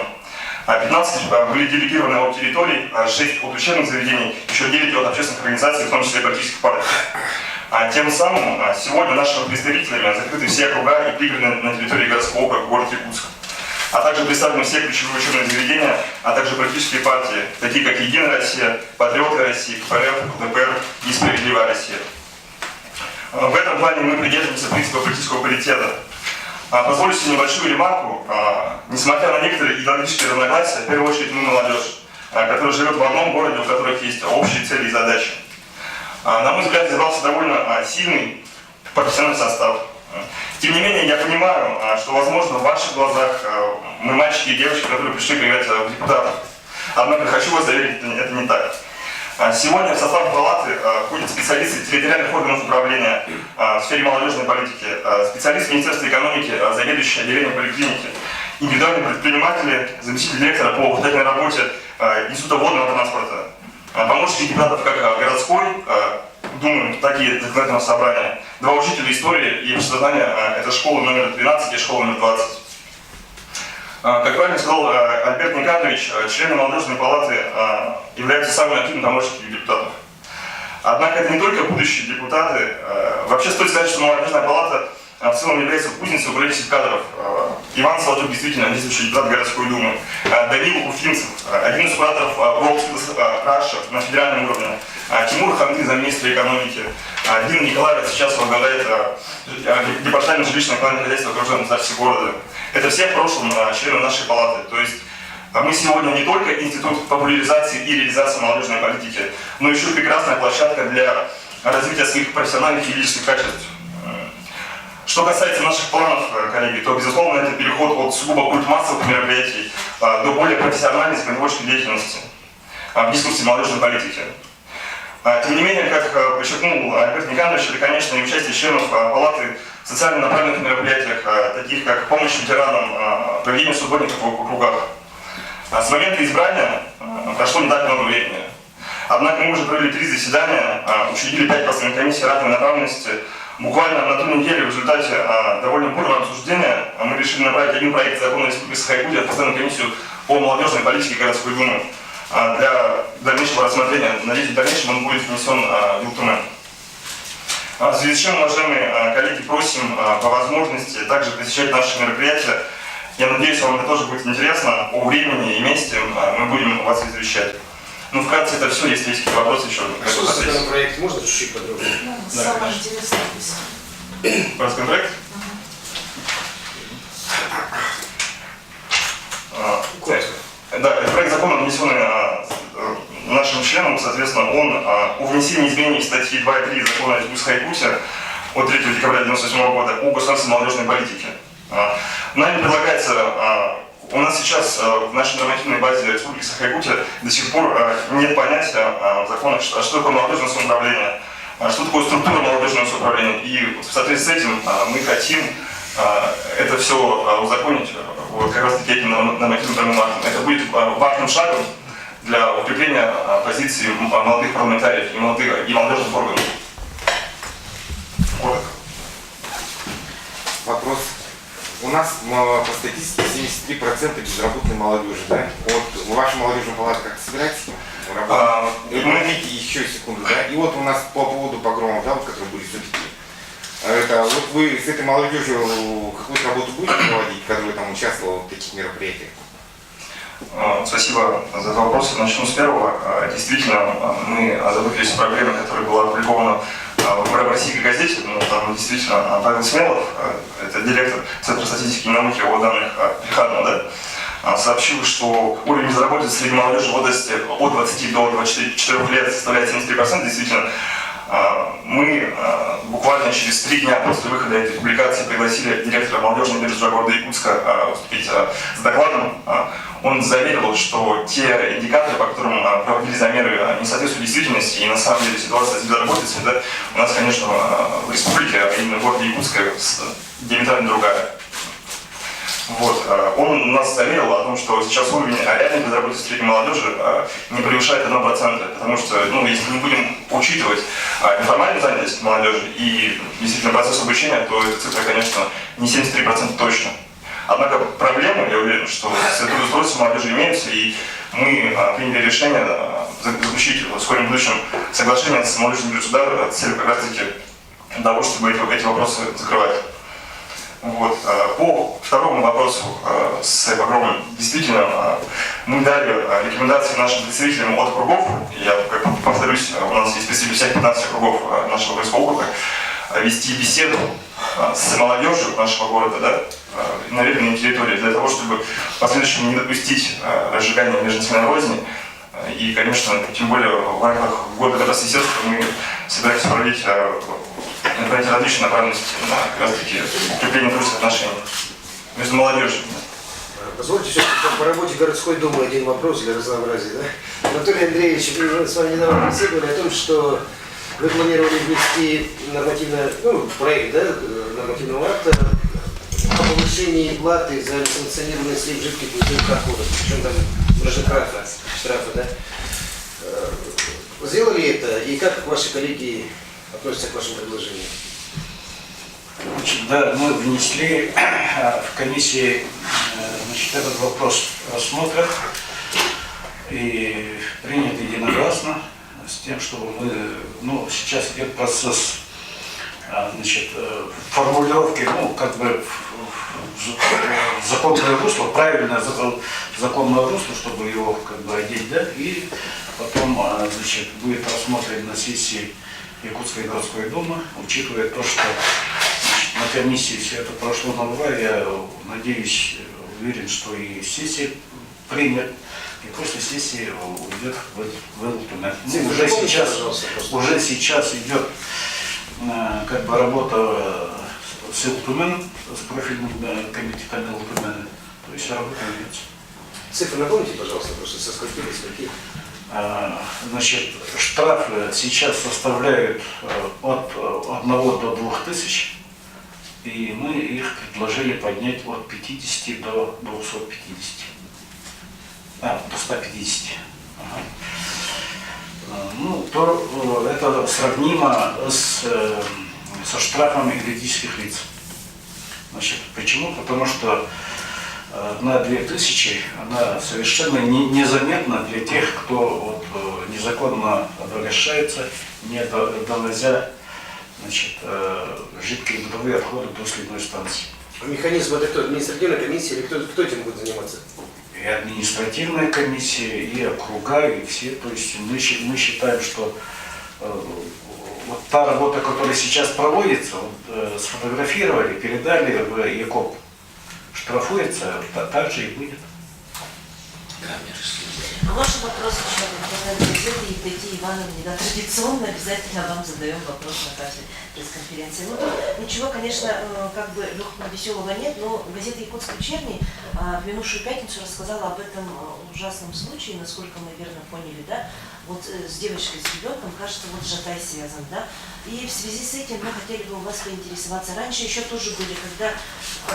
H: 15 были делегированы от территорий, 6 от учебных заведений, еще 9 от общественных организаций, в том числе политических партий. Тем самым сегодня нашими представителями закрыты все округа и пригороды на территории городского округа город Якутск. А также представлены все ключевые учебные заведения, а также политические партии, такие как «Единая Россия», «Патриоты России», КПРФ, ЛДПР и «Справедливая Россия». В этом плане мы придерживаемся принципа политического паритета. Позволю себе небольшую ремарку. Несмотря на некоторые идеологические разногласия, в первую очередь мы молодежь, которая живет в одном городе, у которых есть общие цели и задачи. На мой взгляд, избрался довольно сильный профессиональный состав. Тем не менее, я понимаю, что, возможно, в ваших глазах мы мальчики и девочки, которые пришли поиграть в депутатов. Однако хочу вас заверить, это не так. Сегодня в состав палаты входят специалисты территориальных органов управления в сфере молодежной политики, специалисты Министерства экономики, заведующие отделением поликлиники, индивидуальные предприниматели, заместитель директора по воспитательной работе Института водного транспорта, помощники депутатов как городской Думы, так и законодательного собрания, 2 учителя истории и обществознания, это школа номер 12 и школа номер 20. Как правильно сказал Альберт Никандрович, члены молодежной палаты являются самыми активными помощниками депутатов. Однако это не только будущие депутаты. Вообще стоит сказать, что молодежная палата в целом является кузницей управленческих кадров. Иван Солодюк действительно действующий депутат городской думы. Данил Уфимцев, один из кураторов World Skills Russia на федеральном уровне. Тимур Хамды, замминистра экономики. Дина Николаева сейчас возглавляет департамент жилищного коммунального хозяйства окружной администрации города. Это все в прошлом члены нашей палаты. То есть мы сегодня не только институт популяризации и реализации молодежной политики, но еще прекрасная площадка для развития своих профессиональных и юридических качеств. Что касается наших планов, коллеги, то, безусловно, это переход от сугубо культмассовых мероприятий до более профессиональной законотворческой деятельности в дискуссии молодежной политики. Тем не менее, как подчеркнул Альберт Никандрович, это, конечно, и участие членов палаты в социально направленных мероприятиях, таких как помощь ветеранам, проведение субботников в округах. С момента избрания прошло не так много времени. Однако мы уже провели 3 заседания, учредили 5 постоянных комиссий разной направленности. Буквально на той неделе в результате довольно бурного обсуждения мы решили направить один проект закона Республики Саха-Якутия в постоянную комиссию по молодежной политике городской думы для дальнейшего рассмотрения. Надеюсь, в дальнейшем он будет внесен в Юлтумен. В связи с чем, уважаемые коллеги, просим по возможности также посещать наши мероприятия. Я надеюсь, вам это тоже будет интересно. О времени и месте мы будем вас извещать. Ну, вкратце это все, если есть какие-то вопросы еще.
C: Что за законопроект? Можно чуть-чуть подробнее?
B: Да, самое интересное письмо.
H: Про законопроект? Да, это проект закона, внесенный нашим членам, соответственно, он о внесении изменений в статьи 2 и 3 закона Республики Саха-Якутия от 3 декабря 1998 года о государственной молодежной политике. Нами предлагается, у нас сейчас в нашей нормативной базе Республики Саха-Якутия до сих пор нет понятия в законах, что такое молодежное самоуправление, что такое структура молодежного самоуправления. И в соответствии с этим мы хотим это все узаконить вот как раз таки этим нормативным актом. Это будет важным шагом для укрепления позиции молодых парламентариев и молодежных органов. Коротко.
E: Вопрос. У нас по статистике 73% безработной молодежи, да? Вот ваша молодежная палата как собирается работать? Подождите еще секунду, да? И вот у нас по поводу погромов, да, вот, которые были все-таки. Это вот вы с этой молодежью какую-то работу будете проводить, которая там участвовала в таких мероприятиях?
H: Спасибо за этот вопрос. Начну с первого. Действительно, мы озаботились проблемой, которая была опубликована в российской газете. Ну, там действительно Павел Смелов, это директор Центра статистики и науки о данных Плеханова, да, сообщил, что уровень безработицы среди молодежи в возрасте от 20 до 24 лет составляет 73%. Действительно, мы буквально через 3 дня после выхода этой публикации пригласили директора молодежного бюджета города Якутска выступить с докладом. Он заверил, что те индикаторы, по которым проводили замеры, не соответствуют действительности, и на самом деле ситуация с безработицей, да, у нас, конечно, в республике, а именно в городе Якутска, диаметрально другая. Вот. Он нас заверил о том, что сейчас уровень реальной безработицы среди молодежи не превышает 1%, потому что, ну, если не будем учитывать неформальную занятость молодежи и действительно процесс обучения, то эта цифра, конечно, не 73% точно. Однако проблемы, я уверен, что с трудоустройством молодежи имеются, и мы приняли решение заключить в скором будущем соглашение с молодежным бюджетом с целью как раз таки того, чтобы эти вопросы закрывать. Вот. По второму вопросу с погромом, действительно, мы дали рекомендации нашим представителям от округов. Я повторюсь, у нас есть представители всех 15 округов нашего городского округа, вести беседу с молодежью нашего города, да, на веренной территории, для того, чтобы в последующем не допустить разжигания межнациональной розни. И, конечно, тем более в рамках года кадастрового естества мы собираемся проводить различные направленности на как раз таки укрепление дружеских отношений между молодежью.
C: Позвольте все-таки по работе городской думы один вопрос для разнообразия. Да? Анатолий Андреевич, мы с вами недавно беседовали о том, что вы планировали внести проект, да, нормативного акта о повышении платы за несанкционированный слив жидких бытовых отходов, причем там многократно штрафы, да? Сделали это, и как ваши коллеги относятся к вашим предложениям?
F: Значит, да, мы внесли в комиссии Значит, этот вопрос рассмотрен и принят единогласно с тем, чтобы мы, ну, сейчас идет процесс, значит, формулировки, ну, как бы в законное русло, правильное законное русло, чтобы его как бы одеть, да, и потом, значит, будет рассмотрен на сессии Якутской городской думы, учитывая то, что, значит, на комиссии все это прошло на ура, я надеюсь, уверен, что и сессия примет, и после сессии уйдет в этот документ. Ну, уже сейчас идет как бы работа с Илтуменом, с профильным комитетом Илтумена, то есть работа ведется.
C: Цифры напомните, пожалуйста, просто со скольки до скольки?
F: Значит, штрафы сейчас составляют от 1 до 2000, и мы их предложили поднять от 50 до 250. До 150. Ага. Ну, то это сравнимо со штрафами юридических лиц. Значит, почему? Потому что на 2000 она совершенно незаметна для тех, кто вот, незаконно обогащается, не довозя, значит, жидкие бытовые отходы до сливной станции.
C: А механизм это кто? Административная комиссия или кто этим будет заниматься?
F: И административная комиссия, и округа, и все. То есть мы считаем, что вот та работа, которая сейчас проводится, вот, сфотографировали, передали в ЕКОП, штрафуется, так же и будет.
I: А ваш вопрос еще от газеты Евдокии Ивановне, да, традиционно обязательно вам задаем вопрос на каждой пресс-конференции. Ну, тут ничего, конечно, как бы легкого, веселого нет, но газета «Якутск вечерний» в минувшую пятницу рассказала об этом ужасном случае, насколько мы верно поняли, да, вот с девочкой, с ребенком, кажется, вот Жатай связан, да. И в связи с этим мы хотели бы у вас поинтересоваться. Раньше еще тоже были, когда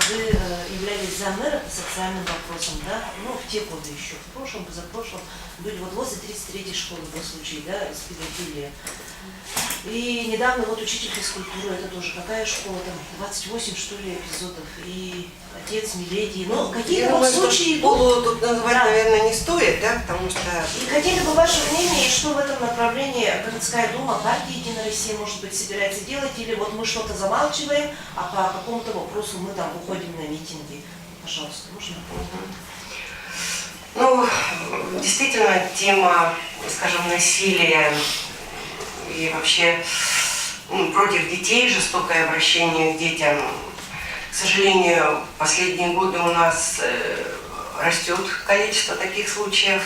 I: вы являлись заммэра по социальным вопросам, да, ну, в те годы еще, в прошлом, позапрошлом, были вот возле 33-й школы был случай, да, с педофилией. И недавно вот учитель физкультуры, это тоже какая школа, там 28, что ли, эпизодов, и отец Миледи, ну, какие-то вот случаи
G: Школу тут называть,
I: да,
G: наверное, не стоит, да, потому что...
I: И хотели бы ваше мнение, что в этом направлении городская дума, партия «Единая Россия», может быть, собирается делать, или вот мы что-то замалчиваем, а по какому-то вопросу мы там уходим на митинги. Пожалуйста, можно?
G: Ну, действительно, тема, скажем, насилия и вообще против детей, жестокое обращение к детям, к сожалению, в последние годы у нас растет количество таких случаев.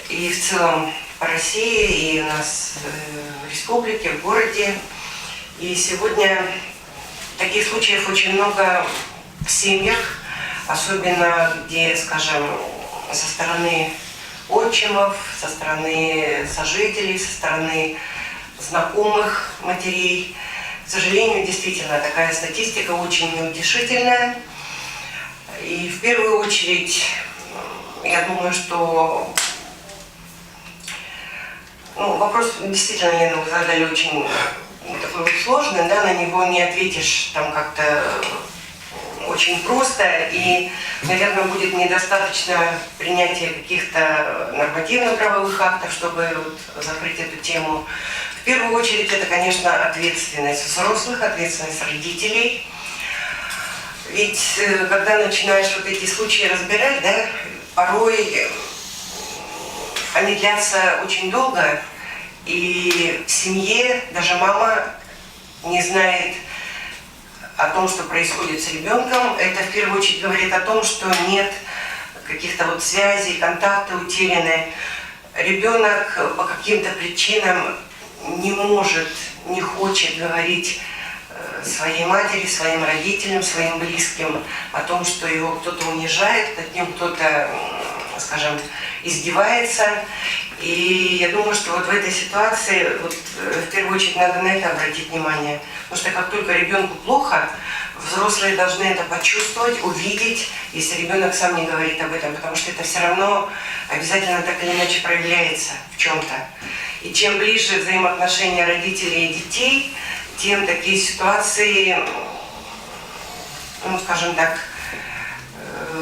G: И в целом по России, и у нас в республике, в городе. И сегодня таких случаев очень много в семьях, особенно где, скажем, со стороны отчимов, со стороны сожителей, со стороны знакомых матерей. К сожалению, действительно, такая статистика очень неутешительная. И в первую очередь, я думаю, что вопрос действительно, Лена, вы задали очень такой вот сложный, да, на него не ответишь там как-то очень просто, и, наверное, будет недостаточно принятия каких-то нормативно-правовых актов, чтобы вот закрыть эту тему. В первую очередь, это, конечно, ответственность взрослых, ответственность родителей. Ведь когда начинаешь вот эти случаи разбирать, да, порой они длятся очень долго, и в семье даже мама не знает о том, что происходит с ребенком. Это в первую очередь говорит о том, что нет каких-то вот связей, контакты утеряны. Ребенок по каким-то причинам не может, не хочет говорить своей матери, своим родителям, своим близким о том, что его кто-то унижает, над ним кто-то, скажем, издевается. И я думаю, что вот в этой ситуации вот, в первую очередь надо на это обратить внимание. Потому что как только ребенку плохо, взрослые должны это почувствовать, увидеть, если ребенок сам не говорит об этом, потому что это все равно обязательно так или иначе проявляется в чем-то. И чем ближе взаимоотношения родителей и детей, тем такие ситуации, ну, скажем так,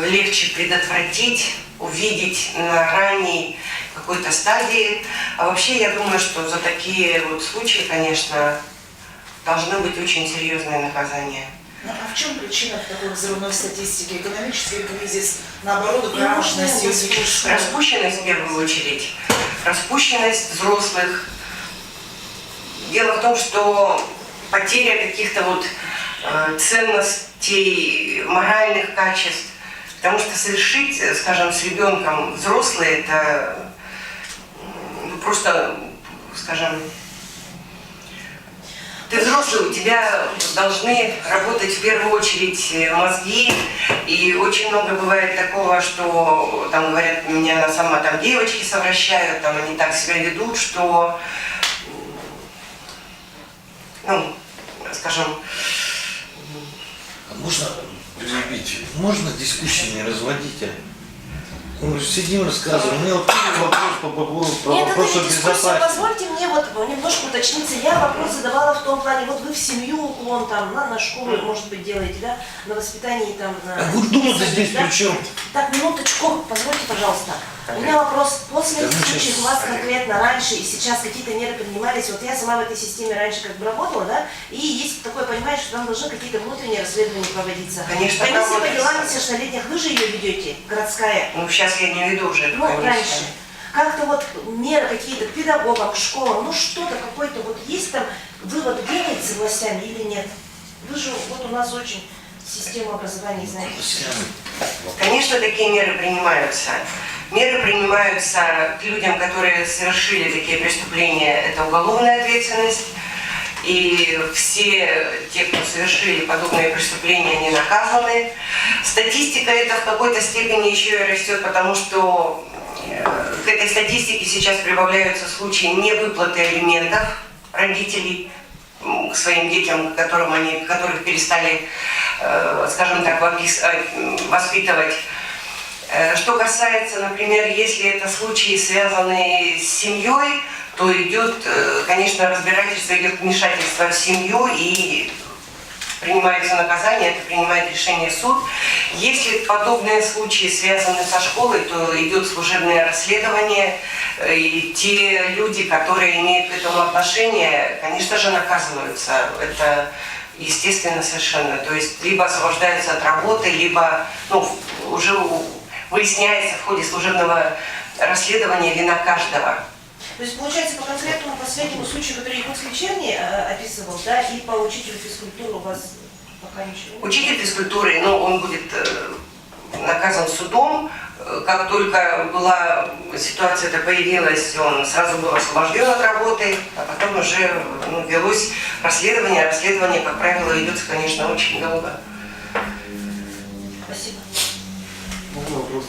G: легче предотвратить, увидеть на ранней какой-то стадии. А вообще я думаю, что за такие вот случаи, конечно, должны быть очень серьезные наказания.
B: Ну, а в чем причина такой взрывной статистики? Экономический кризис, наоборот, грамотность и увеличение?
G: Распущенность в первую очередь. Распущенность взрослых. Дело в том, что потеря каких-то вот ценностей, моральных качеств. Потому что совершить, скажем, с ребенком взрослый, это просто, скажем, ты взрослый, у тебя должны работать в первую очередь мозги, и очень много бывает такого, что там говорят, меня сама там девочки совращают, там они так себя ведут, что, ну, скажем...
D: А можно перебить? Можно дискуссии не разводить? Мы сидим, рассказываем. У меня вот вопрос по поводу
I: Нет, это
D: вопроса
I: не дискуссия.
D: безопасности.
I: Позвольте мне вот немножко уточниться. Я вопрос задавала в том плане, вот вы в семью уклон, там, на школу, может быть, делаете, да, на воспитании, там, на...
D: А Гурдума-то здесь
I: да?
D: при чем?
I: Так, минуточку, позвольте, пожалуйста. У меня вопрос, после
D: Да,
I: этих
D: ну,
I: случаев
D: сейчас.
I: у вас конкретно раньше и сейчас какие-то меры принимались? Вот я сама в этой системе раньше как бы работала, да, и есть такое понимание, что там должны какие-то внутренние расследования проводиться.
G: Конечно,
I: Комиссия по
G: проводится.
I: делам несовершеннолетних, вы же ее ведете, городская.
G: Ну, сейчас я не веду уже.
I: Ну, раньше. Как-то вот меры какие-то к педагогам, к школам, ну что-то, какой-то вот есть там вывод делается властями или нет? Вы же, вот у нас очень система образования, знаете.
G: Конечно, такие меры принимаются. Меры принимаются к людям, которые совершили такие преступления, это уголовная ответственность. И все те, кто совершили подобные преступления, они наказаны. Статистика эта в какой-то степени еще и растет, потому что к этой статистике сейчас прибавляются случаи невыплаты алиментов родителей к своим детям, которых перестали, скажем так, воспитывать. Что касается, например, если это случаи, связанные с семьей, то идет, конечно, разбирательство, идет вмешательство в семью и принимается наказание, это принимает решение суд. Если подобные случаи связаны со школой, то идет служебное расследование, и те люди, которые имеют к этому отношение, конечно же, наказываются. Это естественно совершенно. То есть либо освобождаются от работы, либо уже выясняется в ходе служебного расследования вина каждого.
I: То есть, получается, по конкретному последнему случаю, который Якутский вечерний описывал, да, и по учителю физкультуры у вас пока ничего?
G: Учитель физкультуры, он будет наказан судом. Как только была ситуация эта появилась, он сразу был освобожден от работы, а потом уже велось расследование. Расследование, как правило, идет, конечно, очень долго.
I: Спасибо.
J: Можно вопрос?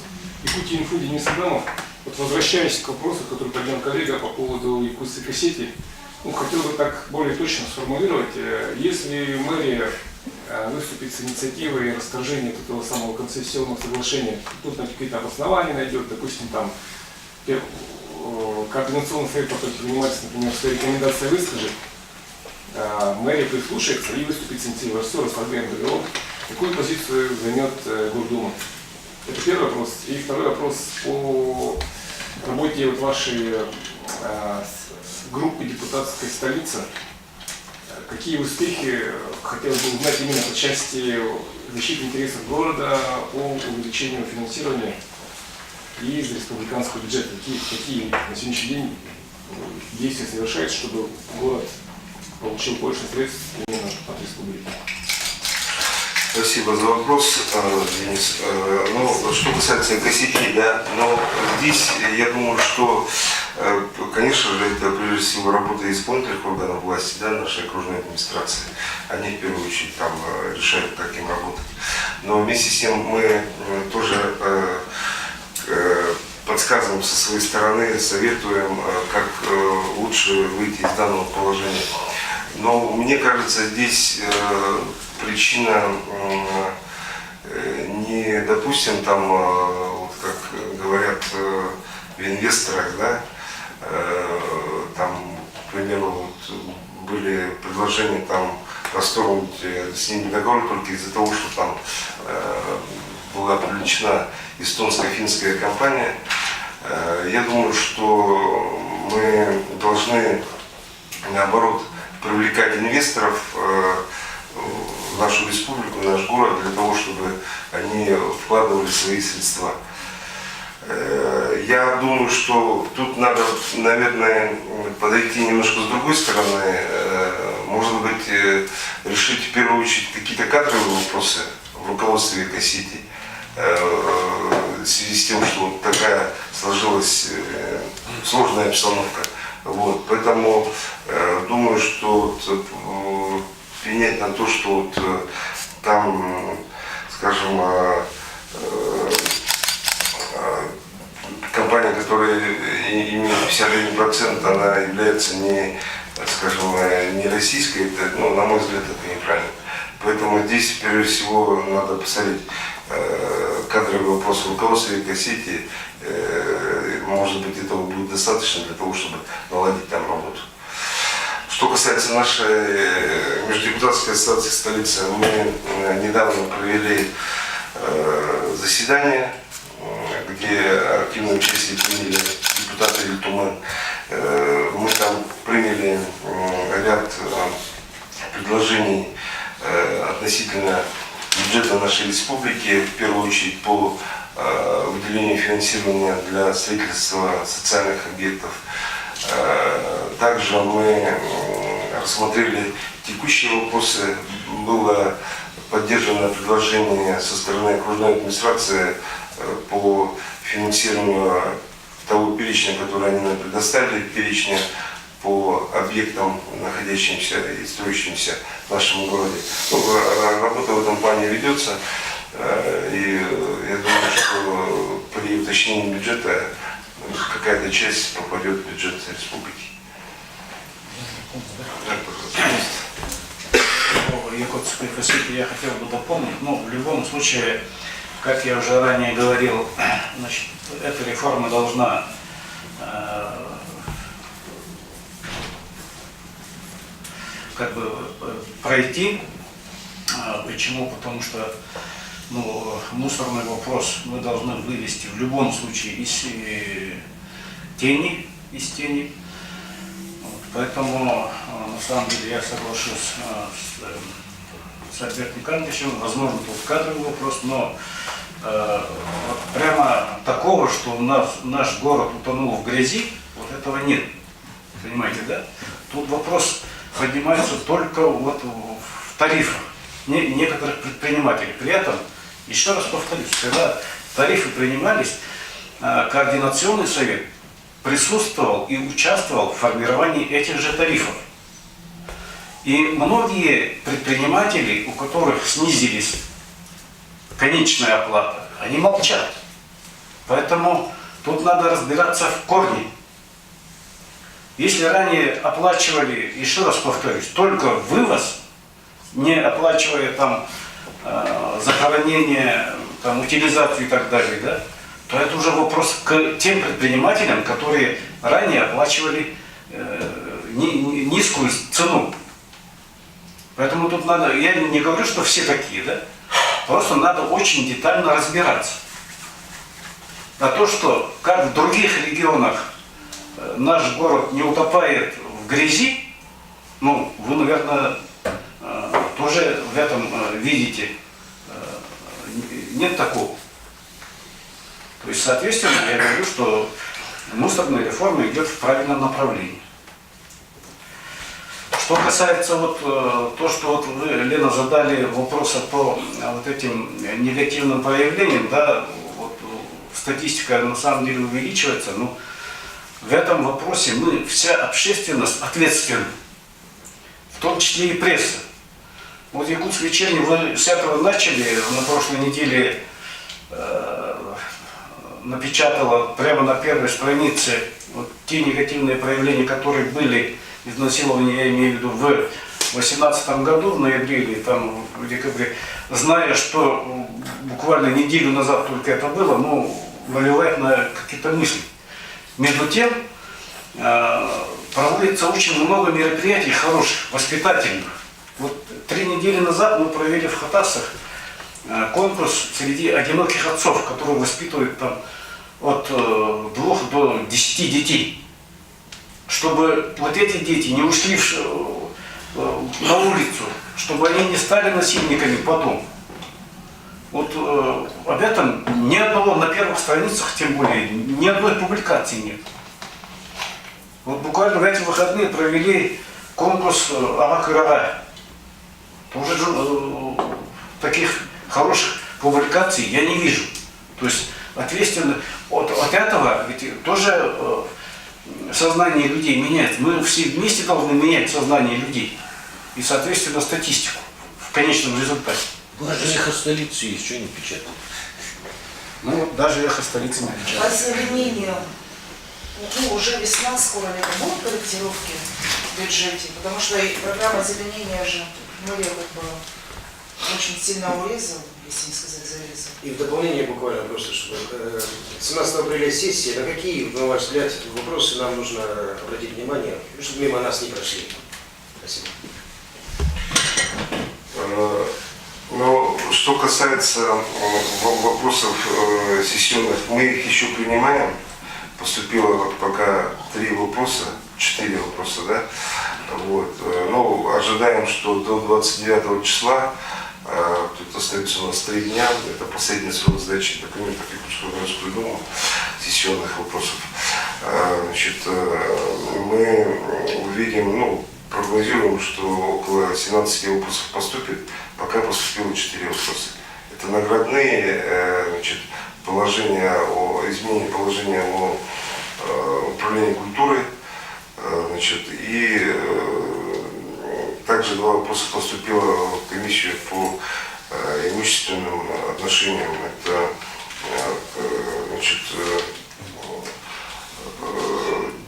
J: Якутия-Инфо, Денис Адамов. Вот возвращаясь к вопросу, который поднял коллега по поводу якутской кассети, хотел бы так более точно сформулировать, если мэрия выступит с инициативой расторжения этого самого концессионного соглашения, тут какие-то обоснования найдет, допустим, там координационный совет по предпринимательству, например, свои рекомендации выскажет, мэрия прислушается и выступит с инициативой расторгнем договор, какую позицию займет Гордума? Это первый вопрос. И второй вопрос по работе вашей группы депутатской столицы. Какие успехи хотелось бы узнать именно по части защиты интересов города, по увеличению финансирования и из республиканского бюджета? Какие на сегодняшний день действия совершают, чтобы город получил больше средств именно от республики?
A: Спасибо за вопрос, Денис. Что касается кассетей, да, но здесь я думаю, что, конечно же, это прежде всего работа исполнительных органов власти, да, нашей окружной администрации. Они в первую очередь там решают, как им работать. Но вместе с тем мы тоже подсказываем со своей стороны, советуем, как лучше выйти из данного положения. Но мне кажется, здесь причина не, допустим, там, вот как говорят в инвесторах, да, там, к примеру, вот, были предложения там расторгнуть с ними договор только из-за того, что там была привлечена эстонская финская компания. Я думаю, что мы должны, наоборот, привлекать инвесторов в нашу республику, в наш город, для того, чтобы они вкладывали свои средства. Я думаю, что тут надо, наверное, подойти немножко с другой стороны. Может быть, решить в первую очередь какие-то кадровые вопросы в руководстве Экосити. В связи с тем, что вот такая сложилась сложная обстановка. Вот. Поэтому думаю, что вот, пенять на то, что вот, там, скажем, компания, которая имеет 51%, она является не, скажем, не российской, это, ну, на мой взгляд, это неправильно. Поэтому здесь, прежде всего, надо посмотреть кадровый вопрос в руководстве Экосити. Может быть, этого будет достаточно для того, чтобы наладить там работу. Что касается нашей междепутатской ассоциации столицы, мы недавно провели заседание, где активное участие приняли депутаты Ильтумен. Мы там приняли ряд предложений относительно бюджета нашей республики, в первую очередь по выделению финансирования для строительства социальных объектов. Также мы рассмотрели текущие вопросы. Было поддержано предложение со стороны окружной администрации по финансированию того перечня, который они нам предоставили, перечня по объектам, находящимся и строящимся в нашем городе. Ну, работа в этом плане ведется, и я думаю, что при уточнении бюджета какая-то часть попадет в бюджет республики.
F: По якутской Экосити я хотел бы дополнить, но в любом случае, как я уже ранее говорил, значит, эта реформа должна как бы пройти. Почему? Потому что мусорный вопрос мы должны вывести в любом случае из тени. Вот, поэтому на самом деле я соглашусь с Альбертом Николаевичем, возможно, тут кадровый вопрос, но вот прямо такого, что у нас наш город утонул в грязи, вот этого нет. Понимаете, да? Тут вопрос поднимается только вот в тарифах некоторых предпринимателей. При этом, еще раз повторюсь, когда тарифы принимались, координационный совет присутствовал и участвовал в формировании этих же тарифов. И многие предприниматели, у которых снизились конечная оплата, они молчат. Поэтому тут надо разбираться в корне. Если ранее оплачивали, еще раз повторюсь, только вывоз, не оплачивая там захоронение, там, утилизацию и так далее, да, то это уже вопрос к тем предпринимателям, которые ранее оплачивали низкую цену. Поэтому тут надо, я не говорю, что все такие, да, просто надо очень детально разбираться. А то, что как в других регионах наш город не утопает в грязи, ну, вы, наверное, тоже в этом видите, нет такого. То есть, соответственно, я говорю, что мусорная реформа идет в правильном направлении. Что касается вот то, что вот вы, Лена, задали вопросы по вот этим негативным проявлениям, да, вот статистика на самом деле увеличивается, но в этом вопросе мы, вся общественность ответственна, в том числе и пресса. Вот Якутск вечерний, вы с этого начали, на прошлой неделе напечатала прямо на первой странице вот те негативные проявления, которые были, изнасилования, я имею в виду, в 2018 году, в ноябре или там в декабре, зная, что буквально неделю назад только это было, ну, навевает на какие-то мысли. Между тем, проводится очень много мероприятий хороших, воспитательных. Вот 3 недели назад мы провели в Хатасах конкурс среди одиноких отцов, которые воспитывают там от 2 до 10 детей. Чтобы вот эти дети не ушли на улицу, чтобы они не стали насильниками потом. Вот об этом ни одного на первых страницах, тем более, ни одной публикации нет. Вот буквально в эти выходные провели конкурс «Ава-Кырара». Тоже таких хороших публикаций я не вижу. То есть ответственно от этого ведь тоже сознание людей меняется. Мы все вместе должны менять сознание людей и, соответственно, статистику в конечном результате.
D: Даже эхо столицы есть, что не печатают.
F: Ну, даже эхо столицы не
B: По
F: печатают.
B: озеленению, ну, уже весна, скоро лето, будут корректировки в бюджете? Потому что и программа озеленения же, ну, я как бы очень сильно урезал, если не сказать зарезал.
C: И в дополнение буквально просто, чтобы 17 апреля сессии, на какие, на ваш взгляд, вопросы нам нужно обратить внимание, чтобы мимо нас не прошли? Спасибо.
A: Но что касается вопросов сессионных, мы их еще принимаем. Поступило пока 4 вопроса, да. Вот. Ну, ожидаем, что до 29 числа, тут остается у нас 3 дня, это последний срок сдачи документов Якутскую городскую думу, сессионных вопросов. Значит, мы увидим, ну, прогнозируем, что около 17 вопросов поступит, пока поступило 4 вопроса. Это наградные, значит, положения о изменении положения о управлении культурой, значит, и также 2 вопроса поступило в комиссию по имущественным отношениям. Это, значит,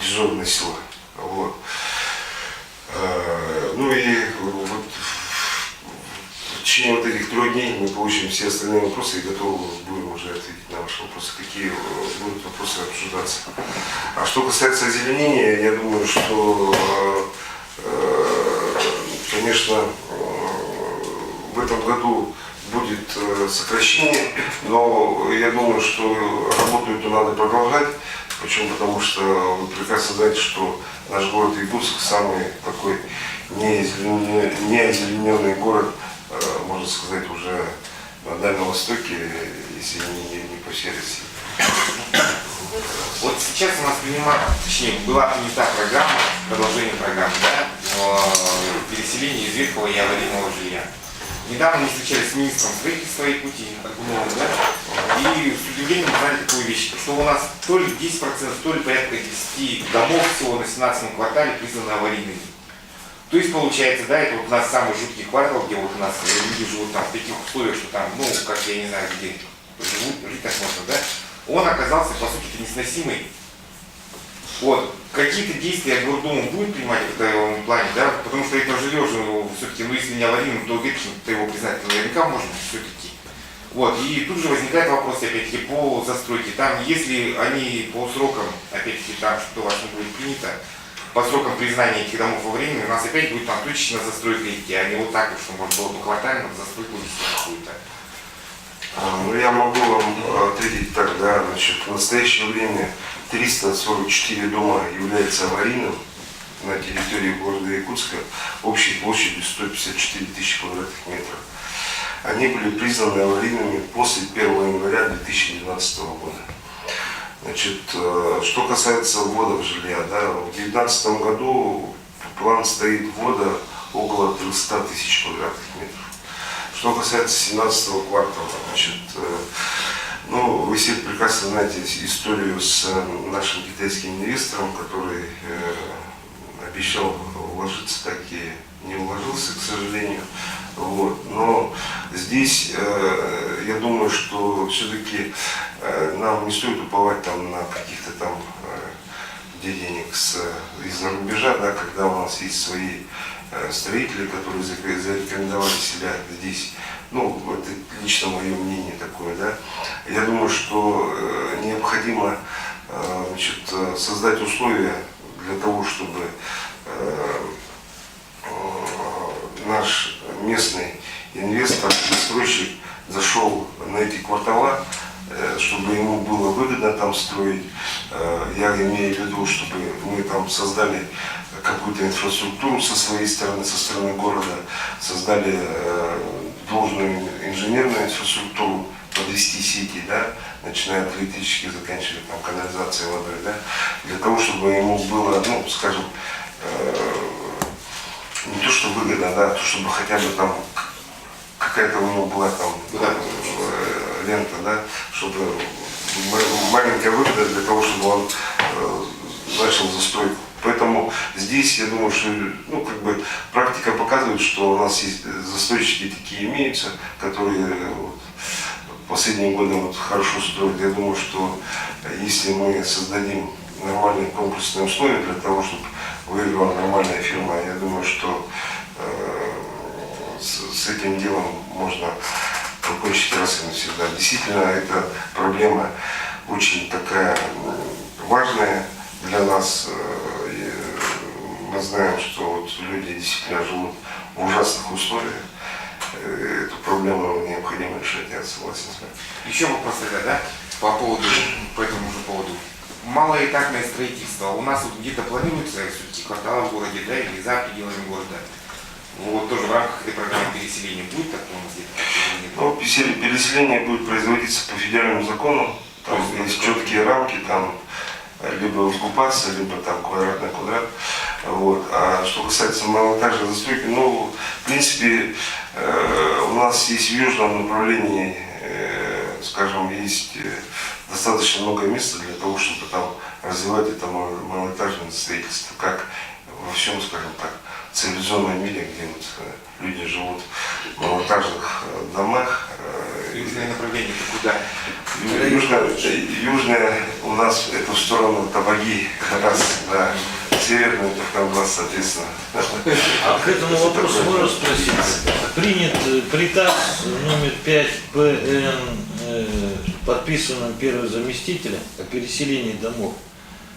A: дежурная сила. Вот. Ну и вот в течение вот этих 3 дней мы получим все остальные вопросы и готовы будем уже ответить на ваши вопросы, какие будут вопросы обсуждаться. А что касается озеленения, я думаю, что, конечно, в этом году будет сокращение, но я думаю, что работу эту надо продолжать. Почему? Потому что вы прекрасно знаете, что наш город Якутск самый такой неозелененный город, можно сказать, уже на Дальнем Востоке, если не по всей России.
E: Вот сейчас у нас была принята программа, продолжение программы, да, переселения из ветхого и аварийного жилья. Недавно мы встречались с министром строительства Якутии, да, и с удивлением узнали такую вещь, что у нас то ли 10%, то ли порядка 10 домов всего на 17-м квартале признаны аварийными. То есть получается, да, это вот у нас самый жуткий квартал, где вот у нас люди живут там в таких условиях, что там, ну, как я не знаю, где жить так можно, да, он оказался, по сути, несносимый. Вот. Какие-то действия Гордума будет принимать в этом плане, да, потому что это жилье же все-таки, ну, если не аварийным, то ветхим-то его признать наверняка можно все-таки. Вот. И тут же возникает вопрос, опять-таки, по застройке. Там, если они по срокам, опять-таки, там что-то у вас не будет принято, по срокам признания этих домов аварийными, у нас опять будет там точечно застройка идти, а не вот так вот, что можно было по квартально застройку вести какую-то.
A: Ну, я могу вам ответить так, да, значит, в настоящее время 344 дома являются аварийным на территории города Якутска общей площадью 154 тысячи квадратных метров. Они были признаны аварийными после 1 января 2012 года. Значит, что касается ввода в жилья, да, в 2019 году план стоит ввода около 300 тысяч квадратных метров. Что касается 17-го квартала, значит, ну, вы все прекрасно знаете историю с нашим китайским инвестором, который обещал вложиться, так и не вложился, к сожалению. Вот. Но здесь я думаю, что все-таки нам не стоит уповать там на каких-то там денег из-за рубежа, да, когда у нас есть свои строители, которые зарекомендовали себя здесь. Ну, это лично мое мнение такое, да. Я думаю, что необходимо, значит, создать условия для того, чтобы наш местный инвестор, застройщик зашел на эти квартала, чтобы ему было выгодно там строить. Я имею в виду, чтобы мы там создали какую-то инфраструктуру со своей стороны, со стороны города, создали должную инженерную инфраструктуру, подвести сети, да, начиная от электрических, заканчивая там канализацией, водой, да, для того, чтобы ему было, ну, скажем, не то что выгодно, да, а то, чтобы хотя бы там какая-то у него была там лента, да, чтобы маленькая выгода для того, чтобы он начал застройку. Поэтому здесь, я думаю, что ну, как бы, практика показывает, что у нас есть застройщики такие имеются, которые вот, последние годы вот, хорошо строят. Я думаю, что если мы создадим нормальные конкурсные условия для того, чтобы выиграла нормальная фирма, я думаю, что с этим делом можно покончить раз и навсегда. Действительно, эта проблема очень такая важная для нас. Мы знаем, что вот люди действительно живут в ужасных условиях. Эту проблему необходимо решать, я согласен с вами.
E: Еще вопрос тогда, да, по этому же поводу. Малоэтажное строительство. У нас вот где-то планируется все-таки кварталы в городе, да, или за пределами города. Вот тоже в рамках этой программы переселения будет такое у нас где-то?
A: Ну, переселение будет производиться по федеральному закону. Там есть четкие рамки, там либо оккупация, либо там квадрат на квадрат. Вот. А что касается малоэтажной застройки, ну, в принципе, у нас есть в южном направлении, скажем, есть достаточно много места для того, чтобы там развивать это малоэтажное строительство, как во всем, скажем так, цивилизованном мире, где вот люди живут в малоэтажных домах.
E: Южное направление это куда?
A: Южное у нас это в сторону Табаги, раз, да, северное это в Кавказ, соответственно.
D: А к этому вопросу можно спросить? Принят приказ номер 5 ПН, подписанным первым заместителем о переселении домов.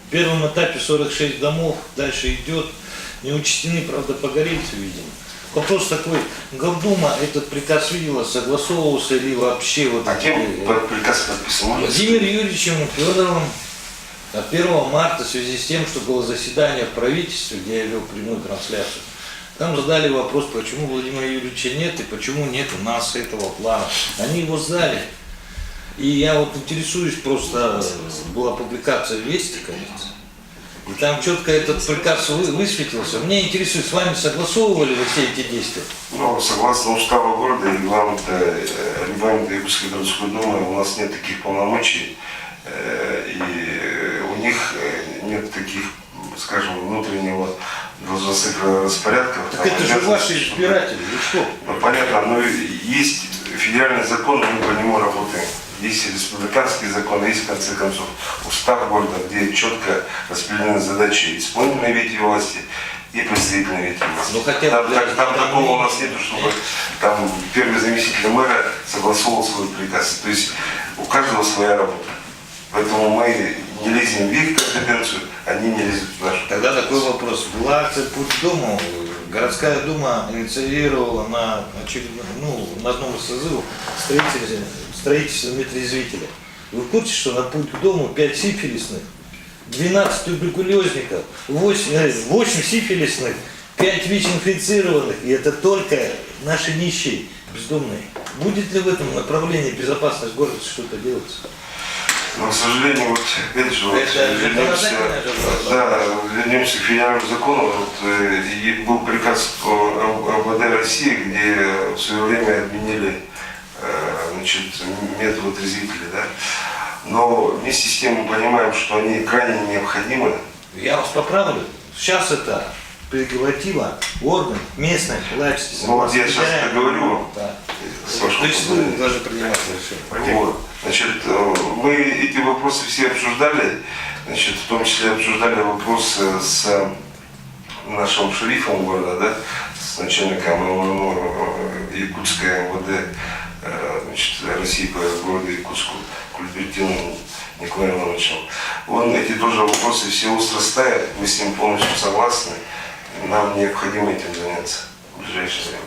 D: В первом этапе 46 домов, дальше идет, не учтены, правда, погорельцы, видимо. Вопрос такой, Госдума этот приказ видела, согласовывался ли вообще вот...
A: А кем приказ подписан?
D: Владимиром Юрьевичем Федоровым от 1 марта в связи с тем, что было заседание в правительстве, где я вел прямую трансляцию. Там задали вопрос, почему Владимира Юрьевича нет и почему нет у нас этого плана. Они его сдали. И я вот интересуюсь, просто была публикация в Вести, кажется. И там четко этот приказ высветился. Мне интересует, с вами согласовывали вы все эти действия?
A: Ну, согласно уставу города и регламента Якутской городской думы, у нас нет таких полномочий, и у них нет таких, скажем, внутреннего должностных распорядков.
D: Так это же ваши избиратели, вы что?
A: Ну, понятно, но есть федеральный закон, мы по нему работаем. Есть республиканский закон, есть, в конце концов, устав города, где четко распределены задачи исполнительной ветви власти и представительной ветви власти.
D: Ну, хотя бы
A: там такого у нас нет, чтобы там первый заместитель мэра согласовывал свой приказ. То есть у каждого своя работа. Поэтому мы не лезем в их компетенцию, они не лезут в нашу.
D: Тогда такой вопрос. Была акция «Путь к дому». Городская дума инициировала на одном из созывов строительство метроизвителя. Вы в курсе, что на путь к дому 5 сифилисных, 12 туберкулезников, 8 сифилисных, 5 ВИЧ-инфицированных, и это только наши нищие, бездомные. Будет ли в этом направлении безопасность города что-то делаться?
A: Но, к сожалению, вот опять же, вернемся к федеральному закону. И был приказ МВД России, где в свое время отменили метод отрезвителей. Да? Но вместе с тем мы понимаем, что они крайне необходимы.
D: Я вас поправлю. Сейчас это прерогатива орган местной власти.
A: Ну вот я сейчас это говорю вам.
D: Да.
A: То есть вы
D: должны принимать решение.
A: Вот. Значит, мы эти вопросы все обсуждали, значит, в том числе обсуждали вопросы с нашим шерифом города, да, с начальником Якутской МВД России по городу Якутску Кульбертином Николаем Ивановичем. Он эти тоже вопросы все остро ставит, мы с ним полностью согласны, нам необходимо этим заняться в ближайшее время.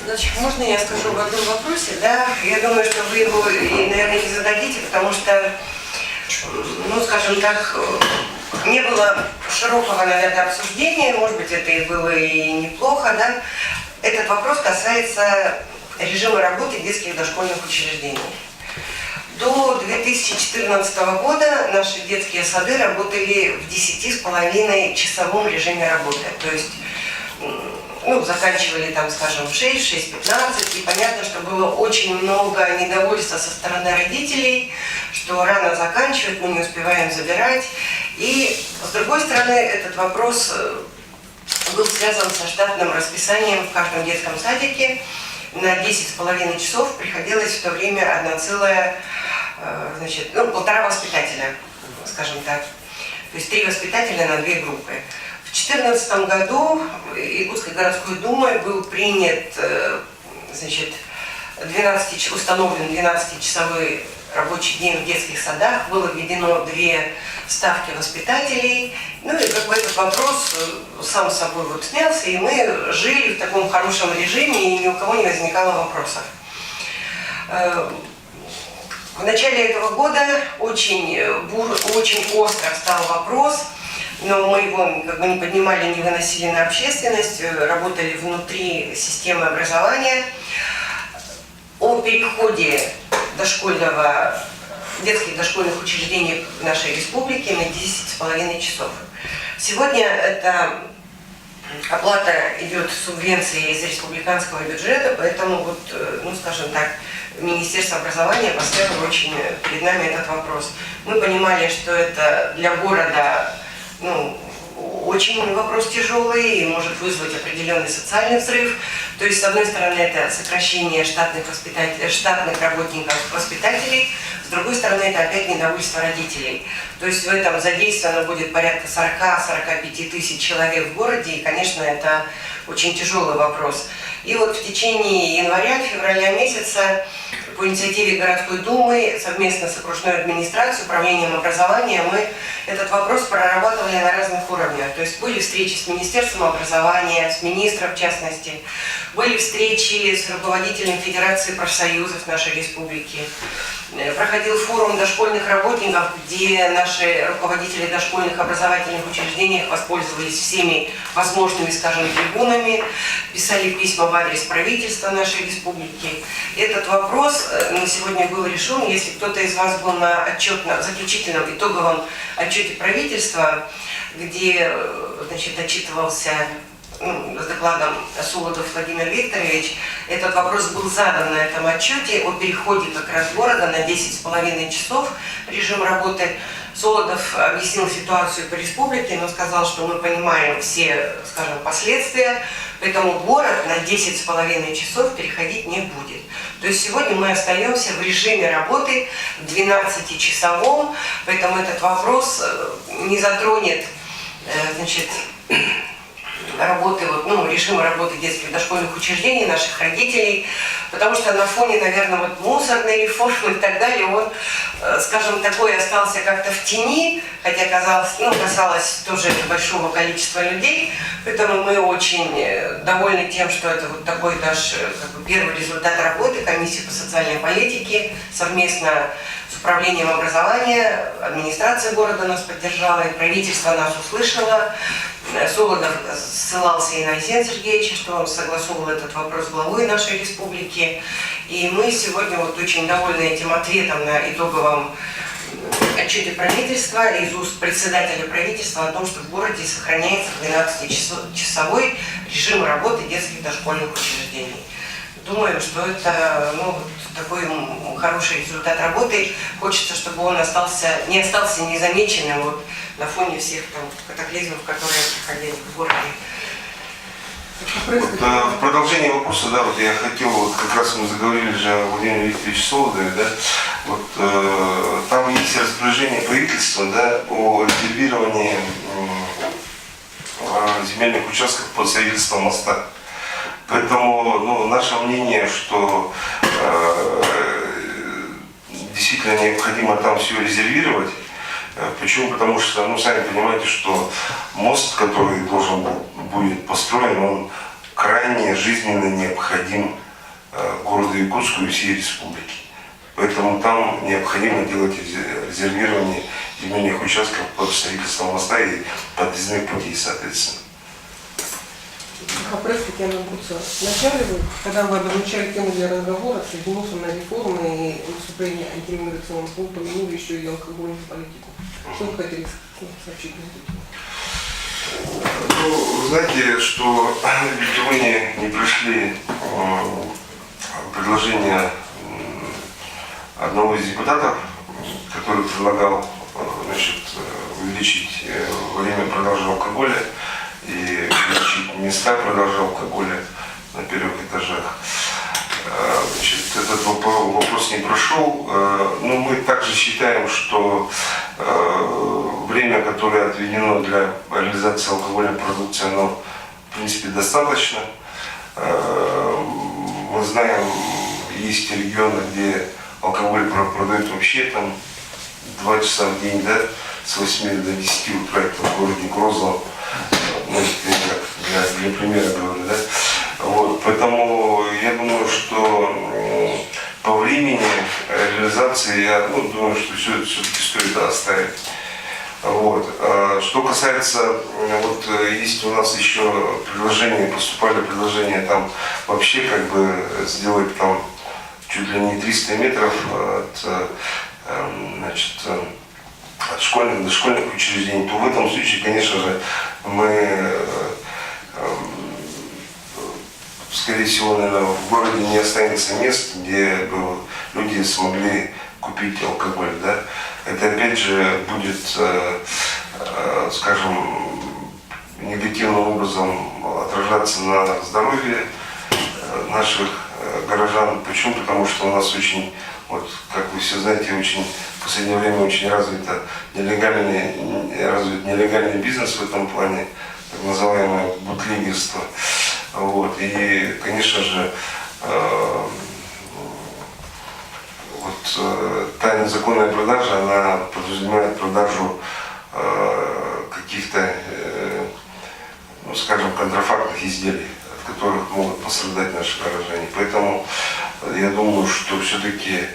G: Значит, можно я скажу в одном вопросе? Да, я думаю, что вы его, и, наверное, не зададите, потому что, ну, скажем так, не было широкого, наверное, обсуждения, может быть, это и было и неплохо, да. Этот вопрос касается режима работы детских дошкольных учреждений. До 2014 года наши детские сады работали в 10,5-часовом режиме работы. То есть, ну, заканчивали там, скажем, в 6, 6:15, и понятно, что было очень много недовольства со стороны родителей, что рано заканчивают, мы не успеваем забирать. И, с другой стороны, этот вопрос был связан со штатным расписанием в каждом детском садике. На 10,5 часов приходилось в то время 1,5 воспитателя, скажем так. То есть 3 воспитателя на 2 группы. В 2014 году Якутской городской думой был принят, установлен 12-часовой рабочий день в детских садах, было введено 2 ставки воспитателей, ну и как бы этот вопрос сам собой вот снялся, и мы жили в таком хорошем режиме, и ни у кого не возникало вопросов. В начале этого года очень остро стал вопрос, но мы его как бы не поднимали, не выносили на общественность, работали внутри системы образования, о переходе детских дошкольных учреждений в нашей республике на 10,5 часов. Сегодня эта оплата идет субвенцией из республиканского бюджета, поэтому вот, ну скажем так, Министерство образования поставило очень перед нами этот вопрос. Мы понимали, что это для города, ну, очень вопрос тяжелый и может вызвать определенный социальный взрыв. То есть, с одной стороны, это сокращение штатных работников воспитателей, с другой стороны, это опять недовольство родителей. То есть, в этом задействовано будет порядка 40-45 тысяч человек в городе, и, конечно, это очень тяжелый вопрос. И вот в течение января-февраля месяца по инициативе городской думы совместно с окружной администрацией, управлением образования мы этот вопрос прорабатывали на разных уровнях. То есть были встречи с Министерством образования, с министром в частности, были встречи с руководителем Федерации профсоюзов нашей республики. Проходил форум дошкольных работников, где наши руководители дошкольных образовательных учреждений воспользовались всеми возможными, скажем, трибунами, писали письма в адрес правительства нашей республики. Этот вопрос на сегодня был решен. Если кто-то из вас был на заключительном итоговом отчете правительства, где, значит, отчитывался с докладом Солодов Владимир Викторович, этот вопрос был задан на этом отчете о переходе как раз города на 10,5 часов режим работы. Солодов объяснил ситуацию по республике, но сказал, что мы понимаем все, скажем, последствия, поэтому город на 10,5 часов переходить не будет. То есть сегодня мы остаемся в режиме работы 12-часовом, поэтому этот вопрос не затронет, значит, режима работы детских дошкольных учреждений, наших родителей, потому что на фоне, наверное, вот мусорной реформы и так далее, он, скажем, такой остался как-то в тени, хотя касалось тоже большого количества людей, поэтому мы очень довольны тем, что это вот такой наш первый результат работы комиссии по социальной политике совместно с управлением образования, администрация города нас поддержала, и правительство нас услышало. Солодов ссылался и на Арсения Сергеевича, что он согласовывал этот вопрос с главой нашей республики. И мы сегодня вот очень довольны этим ответом на итоговом отчете правительства из уст председателя правительства о том, что в городе сохраняется 12-часовой режим работы детских дошкольных учреждений. Думаю, что это такой хороший результат работы. Хочется, чтобы он не остался незамеченным вот на фоне всех там катаклизмов, которые проходили в городе.
A: В продолжение вопроса, да, вот я хотел, вот как раз мы заговорили же о Владимире Викторовиче Солодове, да, вот там есть распоряжение правительства, да, о резервировании земельных участков под строительство моста. Поэтому, наше мнение, что действительно необходимо там все резервировать. Почему? Потому что, сами понимаете, что мост, который должен будет построен, он крайне жизненно необходим городу Якутску и всей республике. Поэтому там необходимо делать резервирование земельных участков под строительство моста и подъездных путей, соответственно.
K: Вопрос Татьяна Бруцова. Вначале вы, когда вы обозначали тему для разговора, среди мусорной реформы и выступления антимиграционного клуба, упомянули еще и алкогольную политику. Что вы хотели сообщить на эту тему?
A: Ну, вы знаете, что вы не пришли предложение одного из депутатов, который предлагал, значит, увеличить время продажи алкоголя и увеличить места продажи алкоголя на первых этажах. Значит, этот вопрос не прошел, но мы также считаем, что время, которое отведено для реализации алкогольной продукции, оно в принципе достаточно. Мы знаем, есть регионы, где алкоголь продают вообще там 2 часа в день, да, с 8 до 10 утра, это в городе Грозном, ну, для примера говорю, да. Вот, поэтому я думаю, что по времени реализации, я думаю, что все-таки стоит оставить. Вот. Что касается, вот есть у нас еще предложения, поступали предложения там вообще как бы сделать там чуть ли не 300 метров от школьных до школьных учреждений, то в этом случае, конечно же, мы, скорее всего, наверное, в городе не останется мест, где бы люди смогли купить алкоголь, да. Это опять же будет, скажем, негативным образом отражаться на здоровье наших горожан. Почему? Потому что у нас очень, вот, как вы все знаете, очень в последнее время очень развит нелегальный бизнес в этом плане, так называемое бутлегерство. Вот. И, конечно же, та незаконная продажа, она подразумевает продажу каких-то, ну, скажем, контрафактных изделий, от которых могут пострадать наши горожане. Поэтому я думаю, что все-таки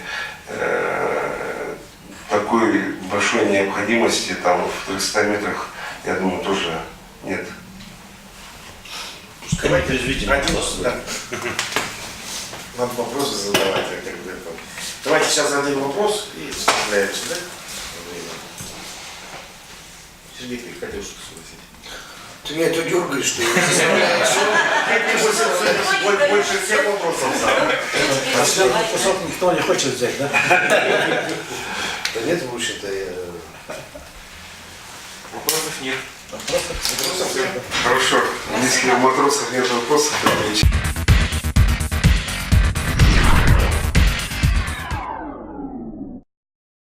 A: такой большой необходимости там в 300 метрах, я думаю, тоже нет.
D: Пускай произведение.
C: Надо вопросы задавать, как бы это. Давайте сейчас зададим вопрос и вставляемся, да? Сергей, ты хотел что-то спросить? Ты меня то дергаешь, что я больше всех вопросов задал.
F: Никто не хочет взять, да?
C: Да нет, в общем-то, я...
E: Вопросов нет.
C: Вопросов нет.
A: Хорошо, если у матросов нет вопросов, то